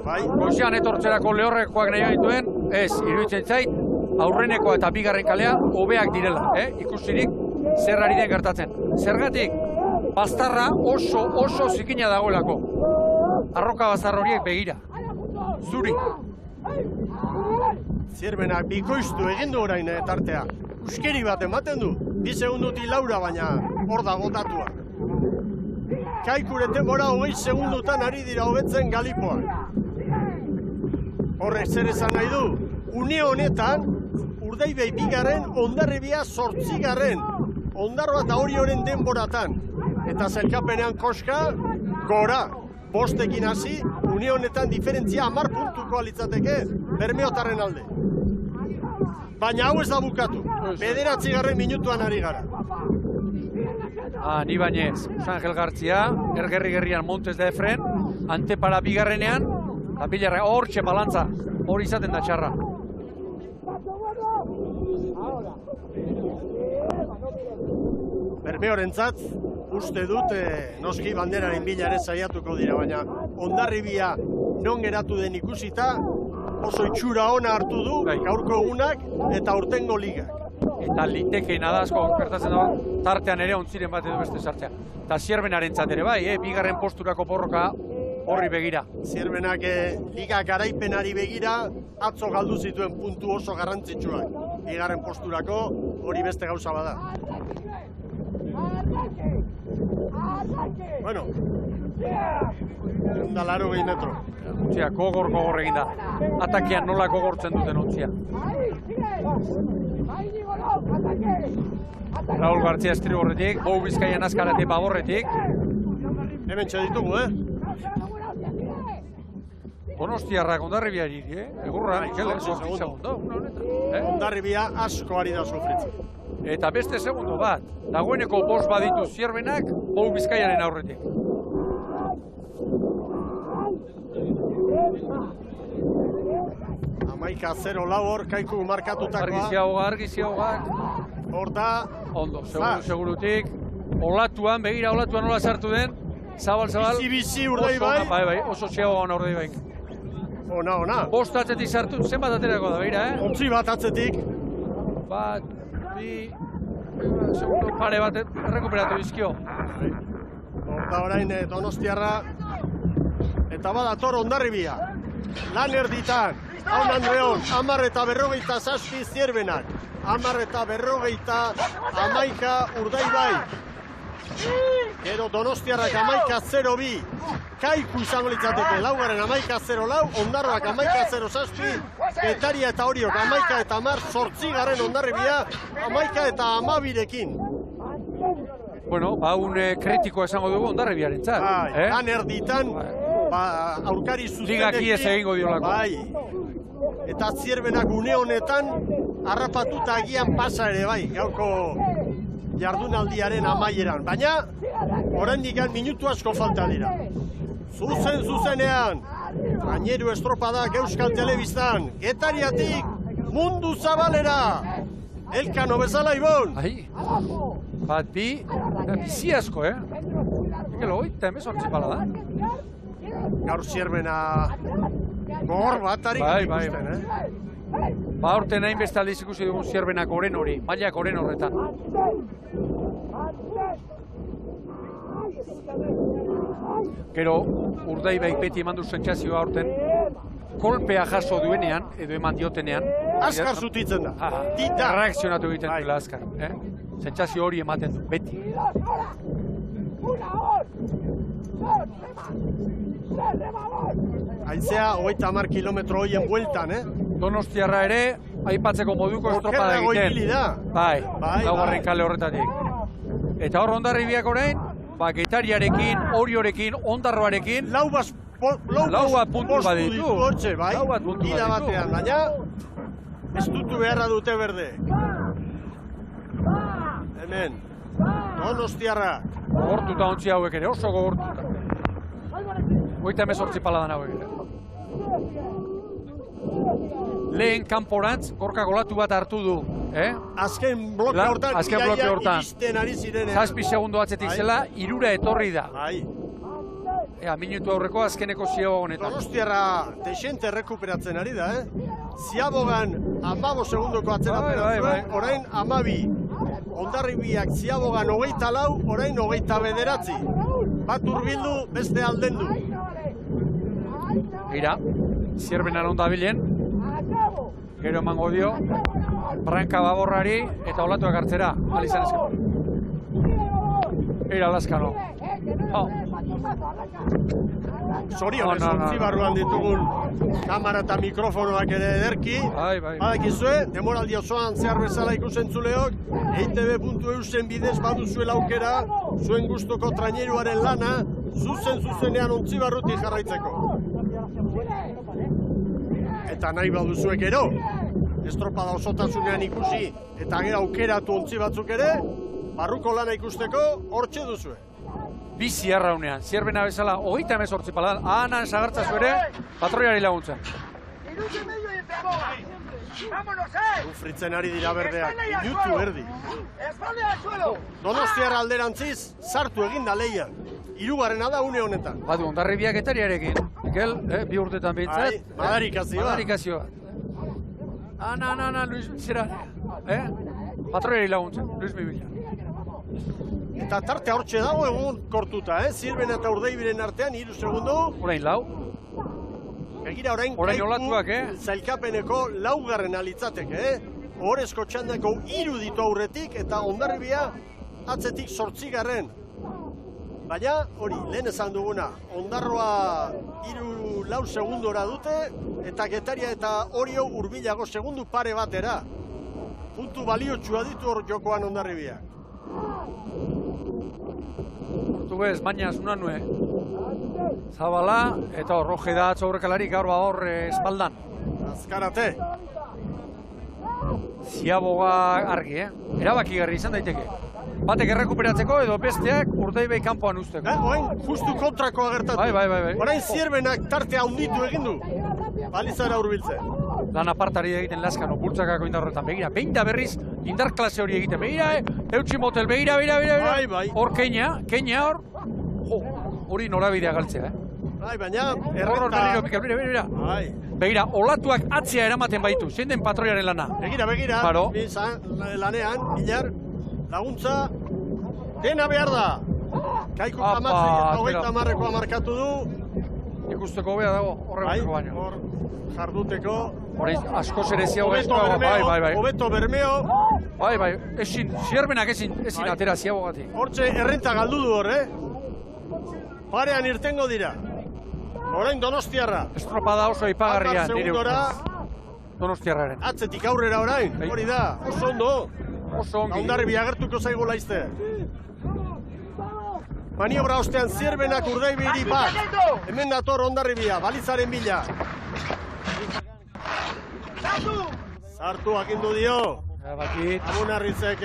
bai. Goizean etortzerako lehorrekoak nahi gaituen, ez, iruditzen zait, aurrenekoa eta 2. kalea hobeak direla, ikusirik zer ari den gertatzen. Zergatik, baztarra oso zikina dagoelako. Arroka bazar horiek begira. Zuri. Zierbenak bikoiztu egin du orain tartea. Uskeri bat ematen du. 2 segundutik Laura baina hor dago datua. Kaikuren denbora 20 segundutan ari dira hobetzen Galipoak. Horrek zer esan nahi du? Une honetan, Urdaibei 2, Hondarribia 8. Ondarroa eta Orioren denboratan. Eta zelkapenean koska, gora. 5ekin hasi, une honetan diferentzia 10 puntuko alitzateke Bermeotarren alde. Baina hau ez da bukatu. 9. minutuan ari gara. Nibanez, Angel Gartzia, Gerrian Montes de Efren, Antepara 2. Eta Bilarra hortxe balantza, hori izaten da txarra. Bermeorentzat, uste dut, noski banderaren bila ere saiatuko dira, baina Hondarribia non geratu den ikusita, oso itxura ona hartu du, gaurko egunak eta urtengo ligak. Eta litekeena da asko gertatzen da, tartean ere ontziren bat edo beste sartzea. Eta Zierbenarentzat ere bai, 2. posturako borroka horri begira. Zierbenak liga garaipenari begira, atzo galdu zituen puntu oso garrantzitsuak. 2. posturako hori beste gauza bada. Bueno, 180 metro. Ontzia, gogor egin da. Atakean nola gogortzen duten ontzia. Raúl Gartzia estriborretik, Bou Bizkaian azkarate baborretik. Hemen txeditugu, Donostiarrak Hondarribiari, egurra, Mikel, 8 segundo. Hondarribia asko ari da sufritzen. Eta beste segundo bat, dagoeneko 5 baditu Zierbenak, Bou Bizkaiaren aurretik. Amaika 0 lau hor, Kaiku markatutakoa. Argiziagoa. Hor da. Ondo, segurutik. Olatuan, begira olatuan nola sartu den. Zabal. Bizi Urdaibai. Bai, oso ziagoa ona Urdaibai. Ona. 5 atzetik sartu, zenbat aterako da, begira, 8 bat atzetik. Bat, bi, segundo pare bat rekuperatu bizkio. Horta orain Donostiarra. Eta badator Hondarribia. Lan erditan. Haun Andreon, 10:47 Zierbenak. 10:50 Urdaibai. Gero Donostiarrak 11:02. Kaiku izango litzateke, Laugaren 11:04, Hondarroak 11:07, Getaria eta Oriok 11:10, 8. Hondarribia 11:12rekin. Bueno, un kritikoa esango dugu Hondarribiarentzat. Lan erditan, aurkari zuzenekin. Ligaki ez egingo diolako. Bai. Eta Zierbenak une honetan, harrapatuta agian pasa ere bai, gaurko jardunaldiaren amaieran. Baina, oraindik minutu asko falta dira. Zuzenean, Gaineru estropadak Euskal Telebistan, Getariatik mundu zabalera. Elkano bezala Ibon. Bat bi, bizi asko, Mikelo, 38 bala da. Gaur Zierbena gogor bat harik ikusten, Ba, urte nahin beste aldiz ikusi dugun Zierbenak oren hori, mailak oren horretan. Gero, Urdaibaik beti eman du sentsazioa aurten, kolpea jaso duenean, edo eman diotenean. Azkar zutitzen da. Reakzionatu egiten duela azkar. Sentsazio hori ematen du, beti. Haizea, 30 kilometro hoien bueltan, Donostiarra ere, aipatzeko moduko estropada egiten. Bai, laugarren kale horretatik. Eta hor Hondarribiak orain, Getariarekin, Oriorekin, Ondarroarekin. Lau bat puntu baditu. Lau bat puntu baditu. Baina, ez dutu beharra dute berde. Hemen, Donostiarra. Gogortuta ontzi hauek ere, oso gogortuta. 38 paladan hauek ere. Lehen kanporantz, Gorka golatu bat hartu du. Azken bloke hortan, iristen ari ziren. 7 segundo atzetik zela, 3 etorri da. Minutu aurreko azkeneko Ziabogonetan. Donostiarra Teixente rekuperatzen ari da, Ziabogan 15 segundoko atzerapen zuen, orain 12. Hondarribiak Ziabogan 24, orain 29. Bat urbildu, beste aldendu. Gira, Zierbenan ondabilen. Gero emango dio, Branka Baborrari eta olatuak hartzera, alizan ezkero. Gira, Laskano. Zorionez, ontzi barruan ditugun kamara eta mikrofonoak ere ederki. Badakizue, demoraldi osoan zehar bezala ikusentzuleok, eitb.eusen bidez baduzuela aukera, zuen gustoko traineruaren lana, zuzenean ontzi barrutik jarraitzeko. Eta nahi baduzuek ero, estropada osotasunean ikusi, eta gero aukeratu ontzi batzuk ere, barruko lana ikusteko hortxe duzue. Bi Ziarraunean, Zierbena bezala 38 paladan, ahanan sagartzazu ere, patroiari laguntzen. Ufritzen ari dira berdeak, minutu erdi. Donostiarra alderantziz, sartu eginda lehian. 3. da une honetan. Badu, Hondarribiak etariarekin. Mikel, 2 urtetan bintzat. Madarikazio bat. Luis, zera, patroiari laguntzen, Luis Mibila. Eta tarte hortxe dago egun kortuta, Zierbena eta Urdaibiren artean, 3 segundo. Orain lau. Begira orain olatuak, zailkapeneko 4. litzateke, Ohorezko txandako 3 ditu aurretik eta Hondarribia atzetik 8. Baina, hori, lehen esan duguna, Ondarroa 3-4 segundora dute, eta Getaria eta Orio hurbilago segundu pare batera. Puntu baliotsua ditu hor jokoan Hondarribiak. Portugues, Mañas, Unanue. Zabala, eta Roje da aurrekalari gaur hor espaldan. Azkarate. Ziaboga argi, erabakigarri izan daiteke. Batek errekuperatzeko edo besteak Urdaibai kanpoan usteko. Oain, justu kontrako agertatu. Bai. Orain Zierbenak tartea handitu egin du. Balizara hurbiltzen. Lan apartari egiten Laskano, bultzakako indarroetan. Begira, behin da berriz indar klase hori egiten. Begira, eutxi motel, begira. Bai. Hor Keina hor. Hori norabidea galtzea, Bai, baina, errenta... Begira, olatuak atzea eramaten baitu, zein den patroiaren lana. Begira, lanean, Bilar, laguntza, dena behar da. Kaiku kamatzi eta 30 markatu du. Ikusteko hobea dago, horre bateko baino. Hor, jarduteko. Horreiz, asko zerezia hobeto. Hobeto Bermeo. Bai, Zierbenak ezin atera Ziabogatik. Hortxe, errenta galdu du hor, Parean irtengo dira. Orain Donostiarra. Estropada oso ipagarria nire ustez. Donostiarraren. Atzetik aurrera orain, hori da, oso ondo. Oso ongi. Hondarribia agertuko zaigu laizte. Maniobra ostean Zierbenak Urdaibiri bat. Hemen dator Hondarribia, balizaren bila. Sartu agindu dio. Amunarrizek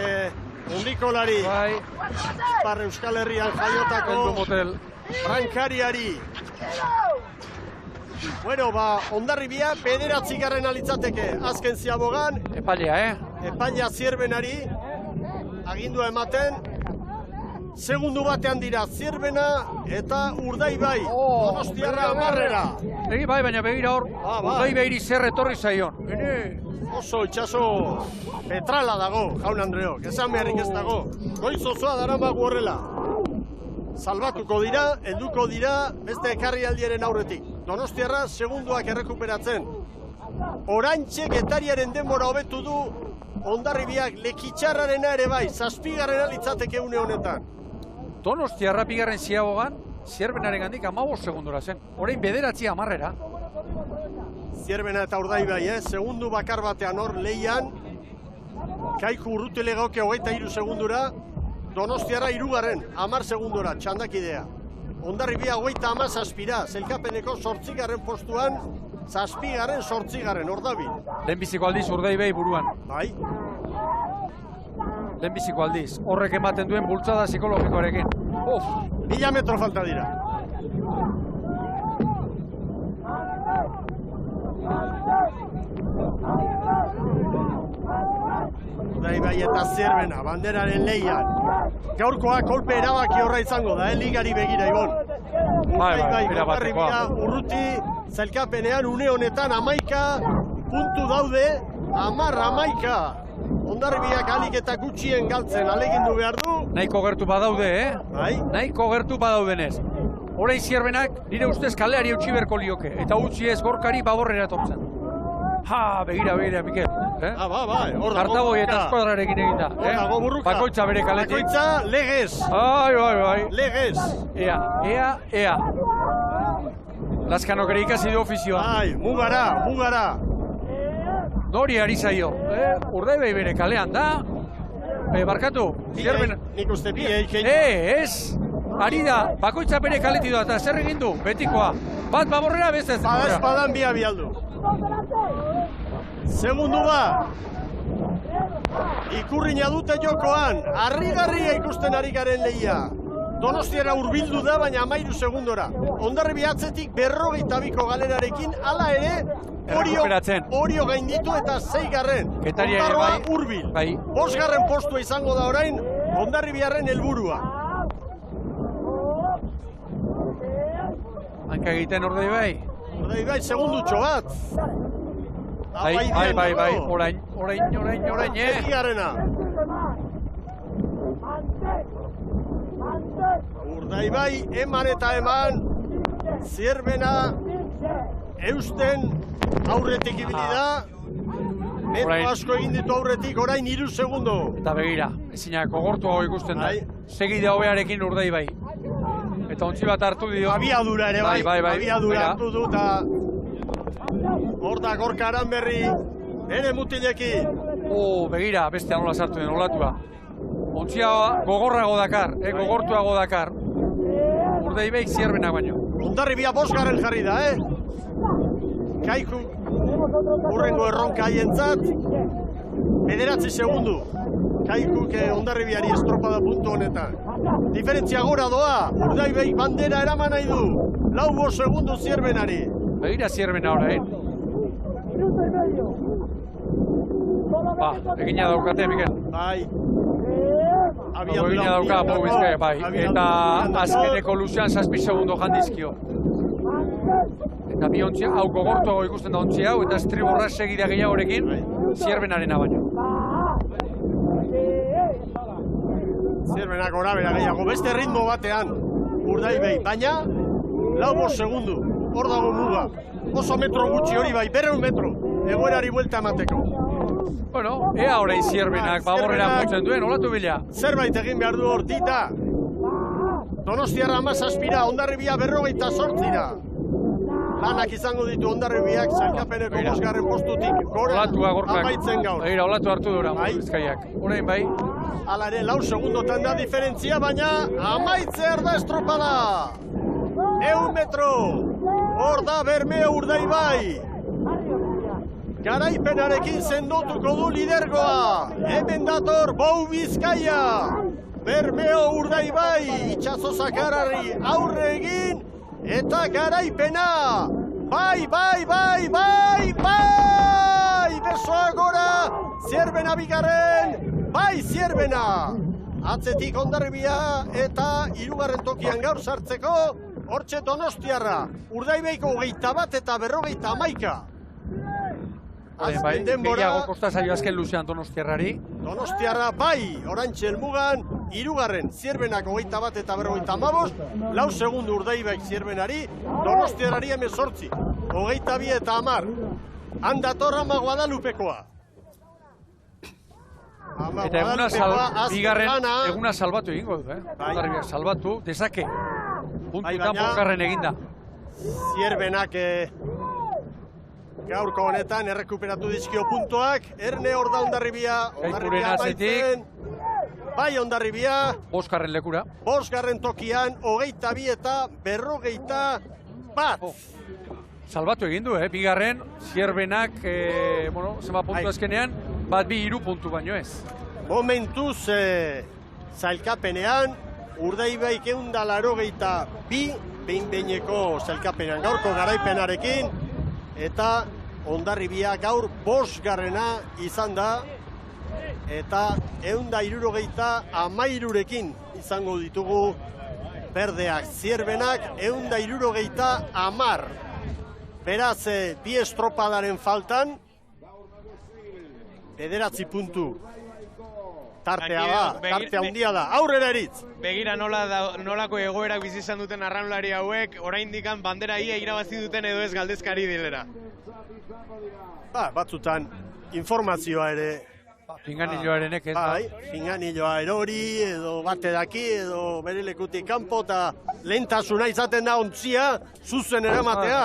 ondikolari. Ipar Euskal Herrian jaiotako Brankariari. Bueno, Hondarribia 9. alitzateke. Azken Ziabogan. Epailea Zierbenari. Agindua ematen. Segundu batean dira Zierbena eta Urdaibai. Donostiarra 10. Baina begira hor, Urdaibairi zer etorri zaion. Oso itxaso petrala dago, jaun Andreok. Esan beharrik ez dago. Goiz osoa daramagu horrela. Salbatuko dira, helduko dira, beste ekarri aldiaren aurretik. Donostiarra segunduak errekuperatzen. Oraintxe Getariaren denbora hobetu du Hondarribiak Lekitxarrarena ere bai, 7. litzateke une honetan. Donostiarra 2. Ziabogan, Zierbenaren gandik 15 segundora zen. Orain 9-10. Zierbena eta Urdaibai, segundu bakar batean hor lehian. Kaiku Urrutele gauke 23 segundura. Donostiarra 3. 10 segundora, txandakidea. Hondarribia 37, zelkapeneko 8. postuan, 7. 8. hor dabil. Lehenbiziko aldiz Urdaibai buruan. Bai. lehenbiziko aldiz. Horrek ematen duen bultzada psikologikoarekin. 1000 metro falta dira. Urdaibai eta Zierbena, banderaren lehian. Gaurkoa kolpe erabaki horra izango da, ligari begira, Ibon. Urdaibai, Hondarribia, urruti, zailkapenean une honetan 11 puntu daude, 10-11. Hondarribiak alik eta gutxien galtzen alegindu behar du. Nahiko gertu badaude, Bai. Nahiko gertu badaudenez. Orain Zierbenak nire ustez kaleari utzi berko lioke, eta utzi ez gorkari baborrera etortzen. Begira, Mikel. Kartaboi eta eskuadrarekin eginda. Bakoitza bere kaletik. Bakoitza legez. Bai. Legez. Ea. Lazkanok ere ikasi du ofizioa. Bai, mugara. Nori ari zaio. Urdaibai bere kalean da. Barkatu. Nik uste biei. Ez. Ari da, bakoitza bere kaleti da, eta zer egin du, betikoa. Bat baborrera, beste ez. Espadan bi abialdu. Segundu ba. Ikurriña dute jokoan. Harrigarria ikusten ari garen lehia. Donostiara hurbildu da, baina 13 segundora. Hondarribia atzetik 52ko galerarekin, hala ere, Orio gainditu eta 6garren. Ondarroa hurbil. 5garren postua izango da orain, Hondarribiaren helburua. Hanka egiten Urdaibai. Urdaibai segundutxo bat. Bai, orain, Egiarena. Urdaibai eman eta eman, Zierbena eusten aurretik ibili da. Metro asko egin ditu aurretik, orain 3 segundo. Eta begira, ezinak gogortuago ikusten da. Segida hobearekin Urdaibai. Eta ontzi bat hartu dio. Abiadura ere bai. Abiadura hartu du eta hor da Gorka Aranberri ere mutilekin. Begira, beste anola sartu den olatua. Ontzia gogorrago dakar, gogortuago dakar. Urdaibaik Zierbenak baino. Hondarribia 5garren jarri da, Kaiku urrengo erronka haientzat. 9 segundu. Kaikuk Hondarribiari estropada puntu honetan. Diferentzia gora doa. Urdaibaik bandera eraman nahi du. 4 segundu Zierbenari. Begira Zierbena orain. Egina daukate, Mikel. Bai. Egina dauka, Bizkaia, bai. Eta azkeneko luzean 7 segundo jandizkio. Eta bi ontzia, hau gogortuago ikusten da ontzia hau, eta estriborra segida gehiagorekin Zierbenarena baino. Zierbenak gora bera gehiago, beste ritmo batean Urdaibai, baina 4 segundu, hor dago muga. Oso metro gutxi hori bai, 200 metro, egoerari buelta emateko. Bueno, ea orain Zierbenak baborrera jotzen duen, olatu bila. Zerbait egin behar du hortita. Donostiarra 17, Hondarribia 58. Lanak izango ditu Hondarribiak sailkapeneko 5garren postutik gora amaitzen gaur. Olatu hartu dura, Bizkaiak. Orain bai. Hala ere, 4 segundotan da diferentzia, baina amaitzear da estropada. 100 metro. Hor da Bermeo Urdaibai. Garaipenarekin sendotuko du lidergoa. Hemen dator Bou Bizkaia. Bermeo Urdaibai itxaso zakarari aurre egin. Eta garaipena. Bai. Besoa gora. Zierbena bigarren. Bai Zierbena. Atzetik Hondarribia eta 3garren tokian gaur sartzeko. Hortxe Donostiarra. Urdaibaiko 21 eta 51. Bai, gehiago kosta zaio azken luzean Donostiarrari. Donostiarra bai, orantxe helmugan, 3garren, Zierbenak 21 eta 55, 4 segundu Urdaibaik Zierbenari, Donostiarrari 18, 22 eta 10. Handator Ama Guadalupekoa. Eta eguna salbatu egingo du, Hondarribiak salbatu, dezake. Puntutan 5garren eginda. Zierbenak gaurko honetan errekuperatu dizkio puntuak, Erne hor da Hondarribia amaitzen, bai Hondarribia, 5garren lekura. 5garren tokian, 22 eta 51. Salbatu egin du, bigarren, Zierbenak, zenbat puntu azkenean, 1-2-3 puntu baino ez. momentuz zailkapenean, Urdaibaik 182 behin-behineko zailkapenean gaurko garaipenarekin, eta Hondarribia gaur 5. izan da, eta 173rekin izango ditugu berdeak, zierbenak 170. Beraz, bi estropadaren faltan, 9 puntu. Tartea da, tartea handia da. Aurrera eritz! Begira nolako egoerak bizi izan duten arraunlari hauek, oraindikan bandera ia irabazi duten edo ez galdezkari dilera. Batzutan informazioa ere. Pinganilloarenek ez da. Bai, pinganilloa erori, edo bate daki, edo bere lekutik kanpo, eta lehentasuna izaten da ontzia, zuzen eramatea.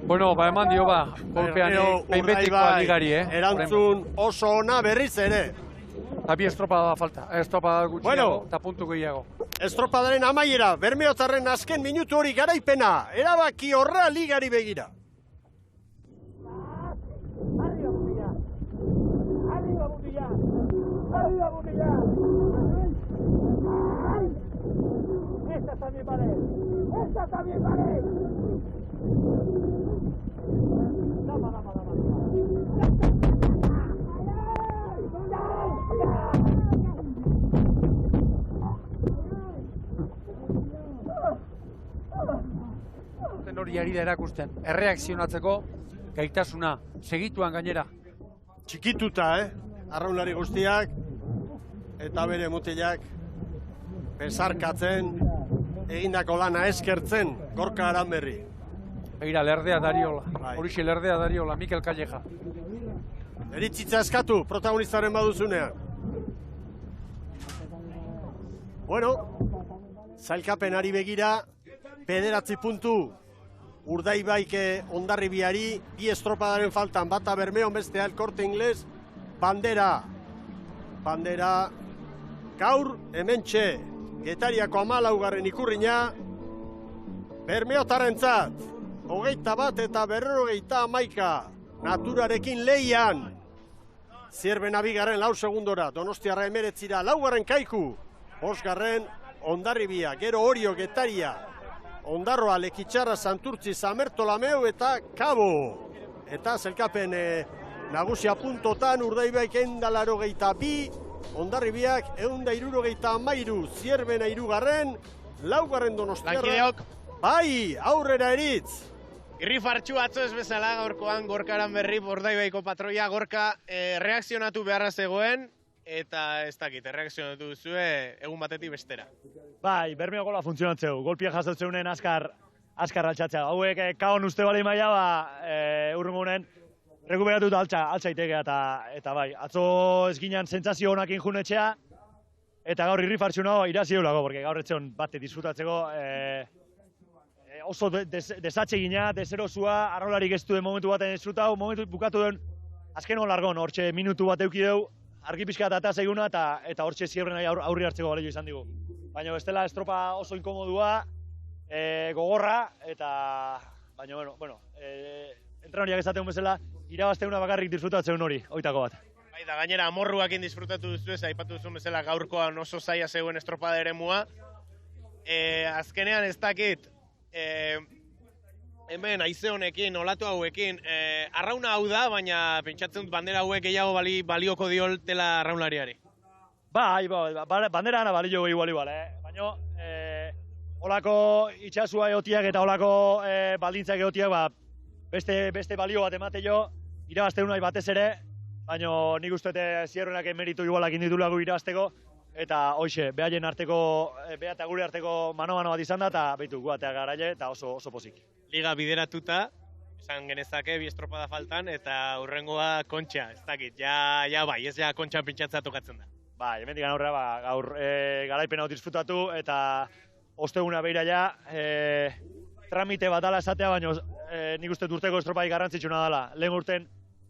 Bueno, eman dio golpean behinbetiko aligari, Erantzun oso ona berriz ere. Eta bi estropada da falta, estropada gutxiago eta puntu gehiago. Estropadaren amaiera, Bermeotarren azken minutu hori garaipena, erabaki horra ligari begira. Esta también vale. Esta también vale. Dama. Hori ari da erakusten, erreakzionatzeko gaitasuna, segituan gainera. Txikituta, arraunlari guztiak, eta bere mutilak, besarkatzen, egindako lana eskertzen, Gorka Aranberri. Begira, Lerdea Dariola, horixe Lerdea Dariola, Mikel Calleja. Eritzitza eskatu, protagonistaren baduzunean. Bueno, zailkapenari begira, 9 puntu, Urdaibaik Hondarribiari, bi estropadaren faltan, bata Bermeon, bestea El Corte Inglés, bandera, gaur, hementxe, Getariako 14. ikurrina, Bermeotarrentzat, 21 eta 51, naturarekin lehian, Zierbena 2. 4 segundora, Donostiarra 19, 4. Kaiku, 5. Hondarribia, gero Orio, Getaria, Ondarroa, Lekitxarra, Santurtzi, Zamertolameu eta Kabo. Eta zelkapen nagusia puntotan, Urdaibaik 182, Hondarribiak 173, Zierbena 3, 4. Donostiarra. Lankideok. Bai, aurrera eritz. Irrifartxu atzo ez bezala gaurkoan Gorka Aranberri, Urdaibaiko patroia. Gorka reakzionatu beharra zegoen, eta ez dakit, erreakzionatu duzue egun batetik bestera. Bai, Bermeo gola funtzionatzeu, golpia jasotzeunen askar altxatzea. Hauek kaon uste bali maia, urrungunen rekuperatu eta altxaitekea, eta bai, atzo ez ginen sentsazio honakin junetxea, eta gaur irrifartxu nago irazi eulako, porque gaur etxeon bate disfrutatzeko, oso desatxe gina, deserozua, arrolarik ez duen momentu baten disfrutau, momentu bukatu duen, azken hon largon, hortxe minutu bat eukideu, argi pixka eta zeiguna, eta hortxe Zierbena aurri hartzeko balio izan digu. Baina bestela estropa oso inkomodua, gogorra, eta baina, bueno, entrenoriak esaten bezala, irabazteuna bakarrik disfrutatzen hori, oitako bat. Bai, da gainera amorruakin disfrutatu duzu ez, aipatu duzun bezala gaurkoan oso zaila zegoen estropada eremua. Azkenean ez dakit, hemen haize honekin, olatu hauekin, arrauna hau da, baina pentsatzen dut bandera hauek gehiago balioko dioltela arraunlariari. Bai, bandera gana balio igual, baina olako itxasua egotiak eta olako baldintzak egotiak beste balio bat emate jo, irabazte unai batez ere, baina nik uste Zierbenak meritu igualak inditulago irabazteko, eta hoxe, behaien arteko, beha eta gure arteko mano-mano bat izan da, eta behitu guatea garaile, eta oso pozik. Liga bideratuta, esan genezake, bi estropada faltan, eta hurrengoa kontxa, ez dakit, ja bai, ez ja kontxan pintxatza tokatzen da. Bai, hemendik aurrera, gaur garaipen hau disfrutatu, eta osteguna beira ja, tramite bat ala esatea, baina nik uste urteko estropai garrantzitsuna dela. Lehen urten,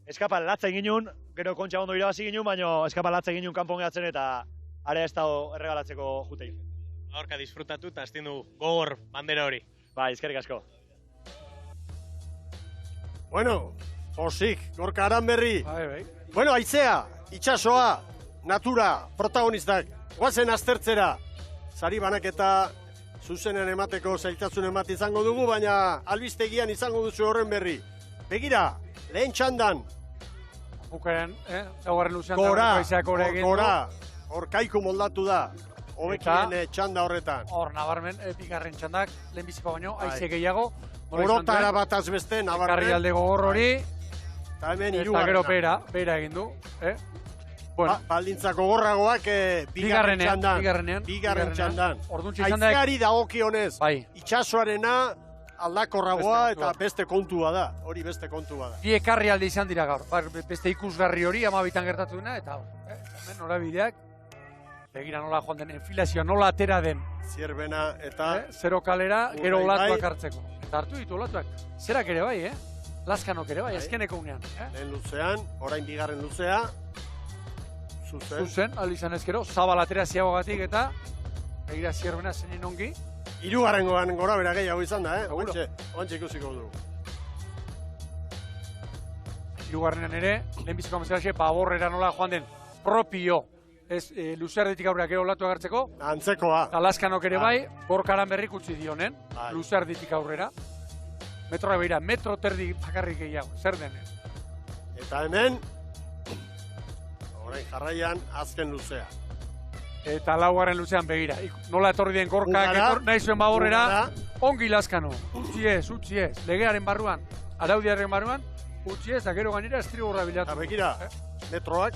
eskapa latza eginun, gero kontxa ondo irabazi eginun, baina eskapa latza eginun kanpon gehatzen, eta are ez dago erregalatzeko jutei. Gaurka disfrutatu eta astindu gogor bandera hori. Bai, eskerrik asko. Bueno, Posik, Gorka Aranberri. Bai. Bueno, aizea, itxasoa, natura, protagonistak, guazen aztertzera. Sari banaketa zuzenen emateko zailtasun emat izango dugu, baina albistegian izango duzu horren berri. Begira, lehen txandan. Bukaren, laugarren luzean Gora, hor kaiku moldatu da. Hobekien txanda horretan. Hor, nabarmen, bigarren txandak, lehenbiziko baino, aize gehiago. Orotara bat azbeste, nabarmen. Ekarri alde gogor hori. Eta hemen Eta gero bera egin du. Baldintzako gorragoak bigarren txandan. Aizeari dagokionez, itxasoarena aldakorragoa eta beste kontua da. Hori beste kontua da. Bi ekarri alde izan dira gaur. Beste ikusgarri hori, 12 gertatu dena, eta hemen norabideak. Begira nola joan den, enfilazioa nola atera den. Zierbena eta... Zero kalera, gero olatuak hartzeko. Eta hartu ditu olatuak. Zerak ere bai, Laskanok ere bai, azkeneko unean. Lehen luzean, orain bigarren luzea. Zuzen, alizan ezkero, zabal atera ziagogatik eta begira zierbena zenin ongi. Hirugarrengoan gora bera gehiago izan da, Oantxe ikusiko du. Hirugarrenan ere, lehenbiziko amezkeraxe, baborrera nola joan den propio. Ez, Luzearditik aurreak ero olatu agertzeko. Antzekoa. Laskanok ere bai, Gorkaran berrik utzi dionen, Luzearditik aurrera. Metroa behira, metro terdi bakarrik gehiago, zer den. Eta hemen, orain jarraian, azken luzea. Eta laugarren luzean begira. Nola etorri den Gorkak, nahi zuen baborrera, ongi Laskano. Utzi ez, legearen barruan, araudiaren barruan, utzi ez, gero gainera estrigorra bilatu. Eta begira, metroak.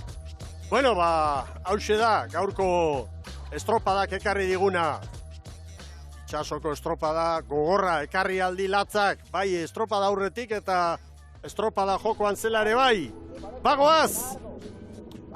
Bueno, hause da, gaurko estropadak ekarri diguna. Itxasoko estropada, gogorra, ekarri aldi latzak, bai estropada aurretik eta estropada jokoan zela ere bai. Bagoaz!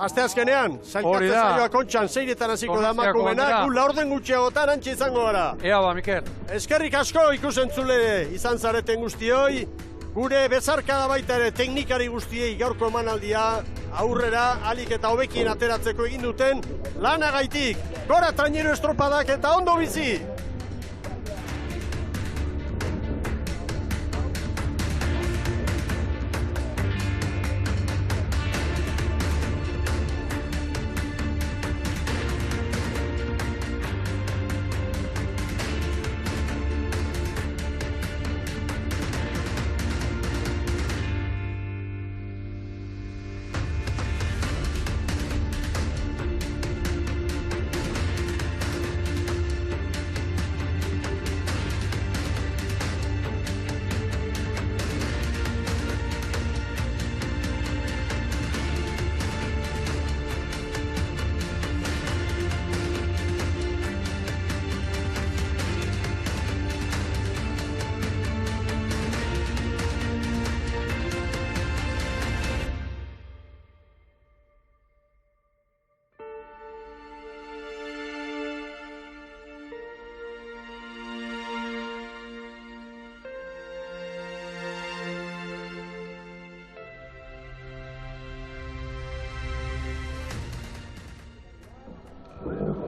Asteazkenean, zailkatze zaioa kontxan, zeiretan hasiko da emakumenak, gu laurden gutxiagotan antxe izango gara. Ea ba, Mikel. Eskerrik asko ikusentzule izan zareten guztioi, gure bezarkada baita ere teknikari guztiei gaurko emanaldia aurrera alik eta hobekien ateratzeko egin duten lanagaitik. Gora trainero estropadak eta ondo bizi!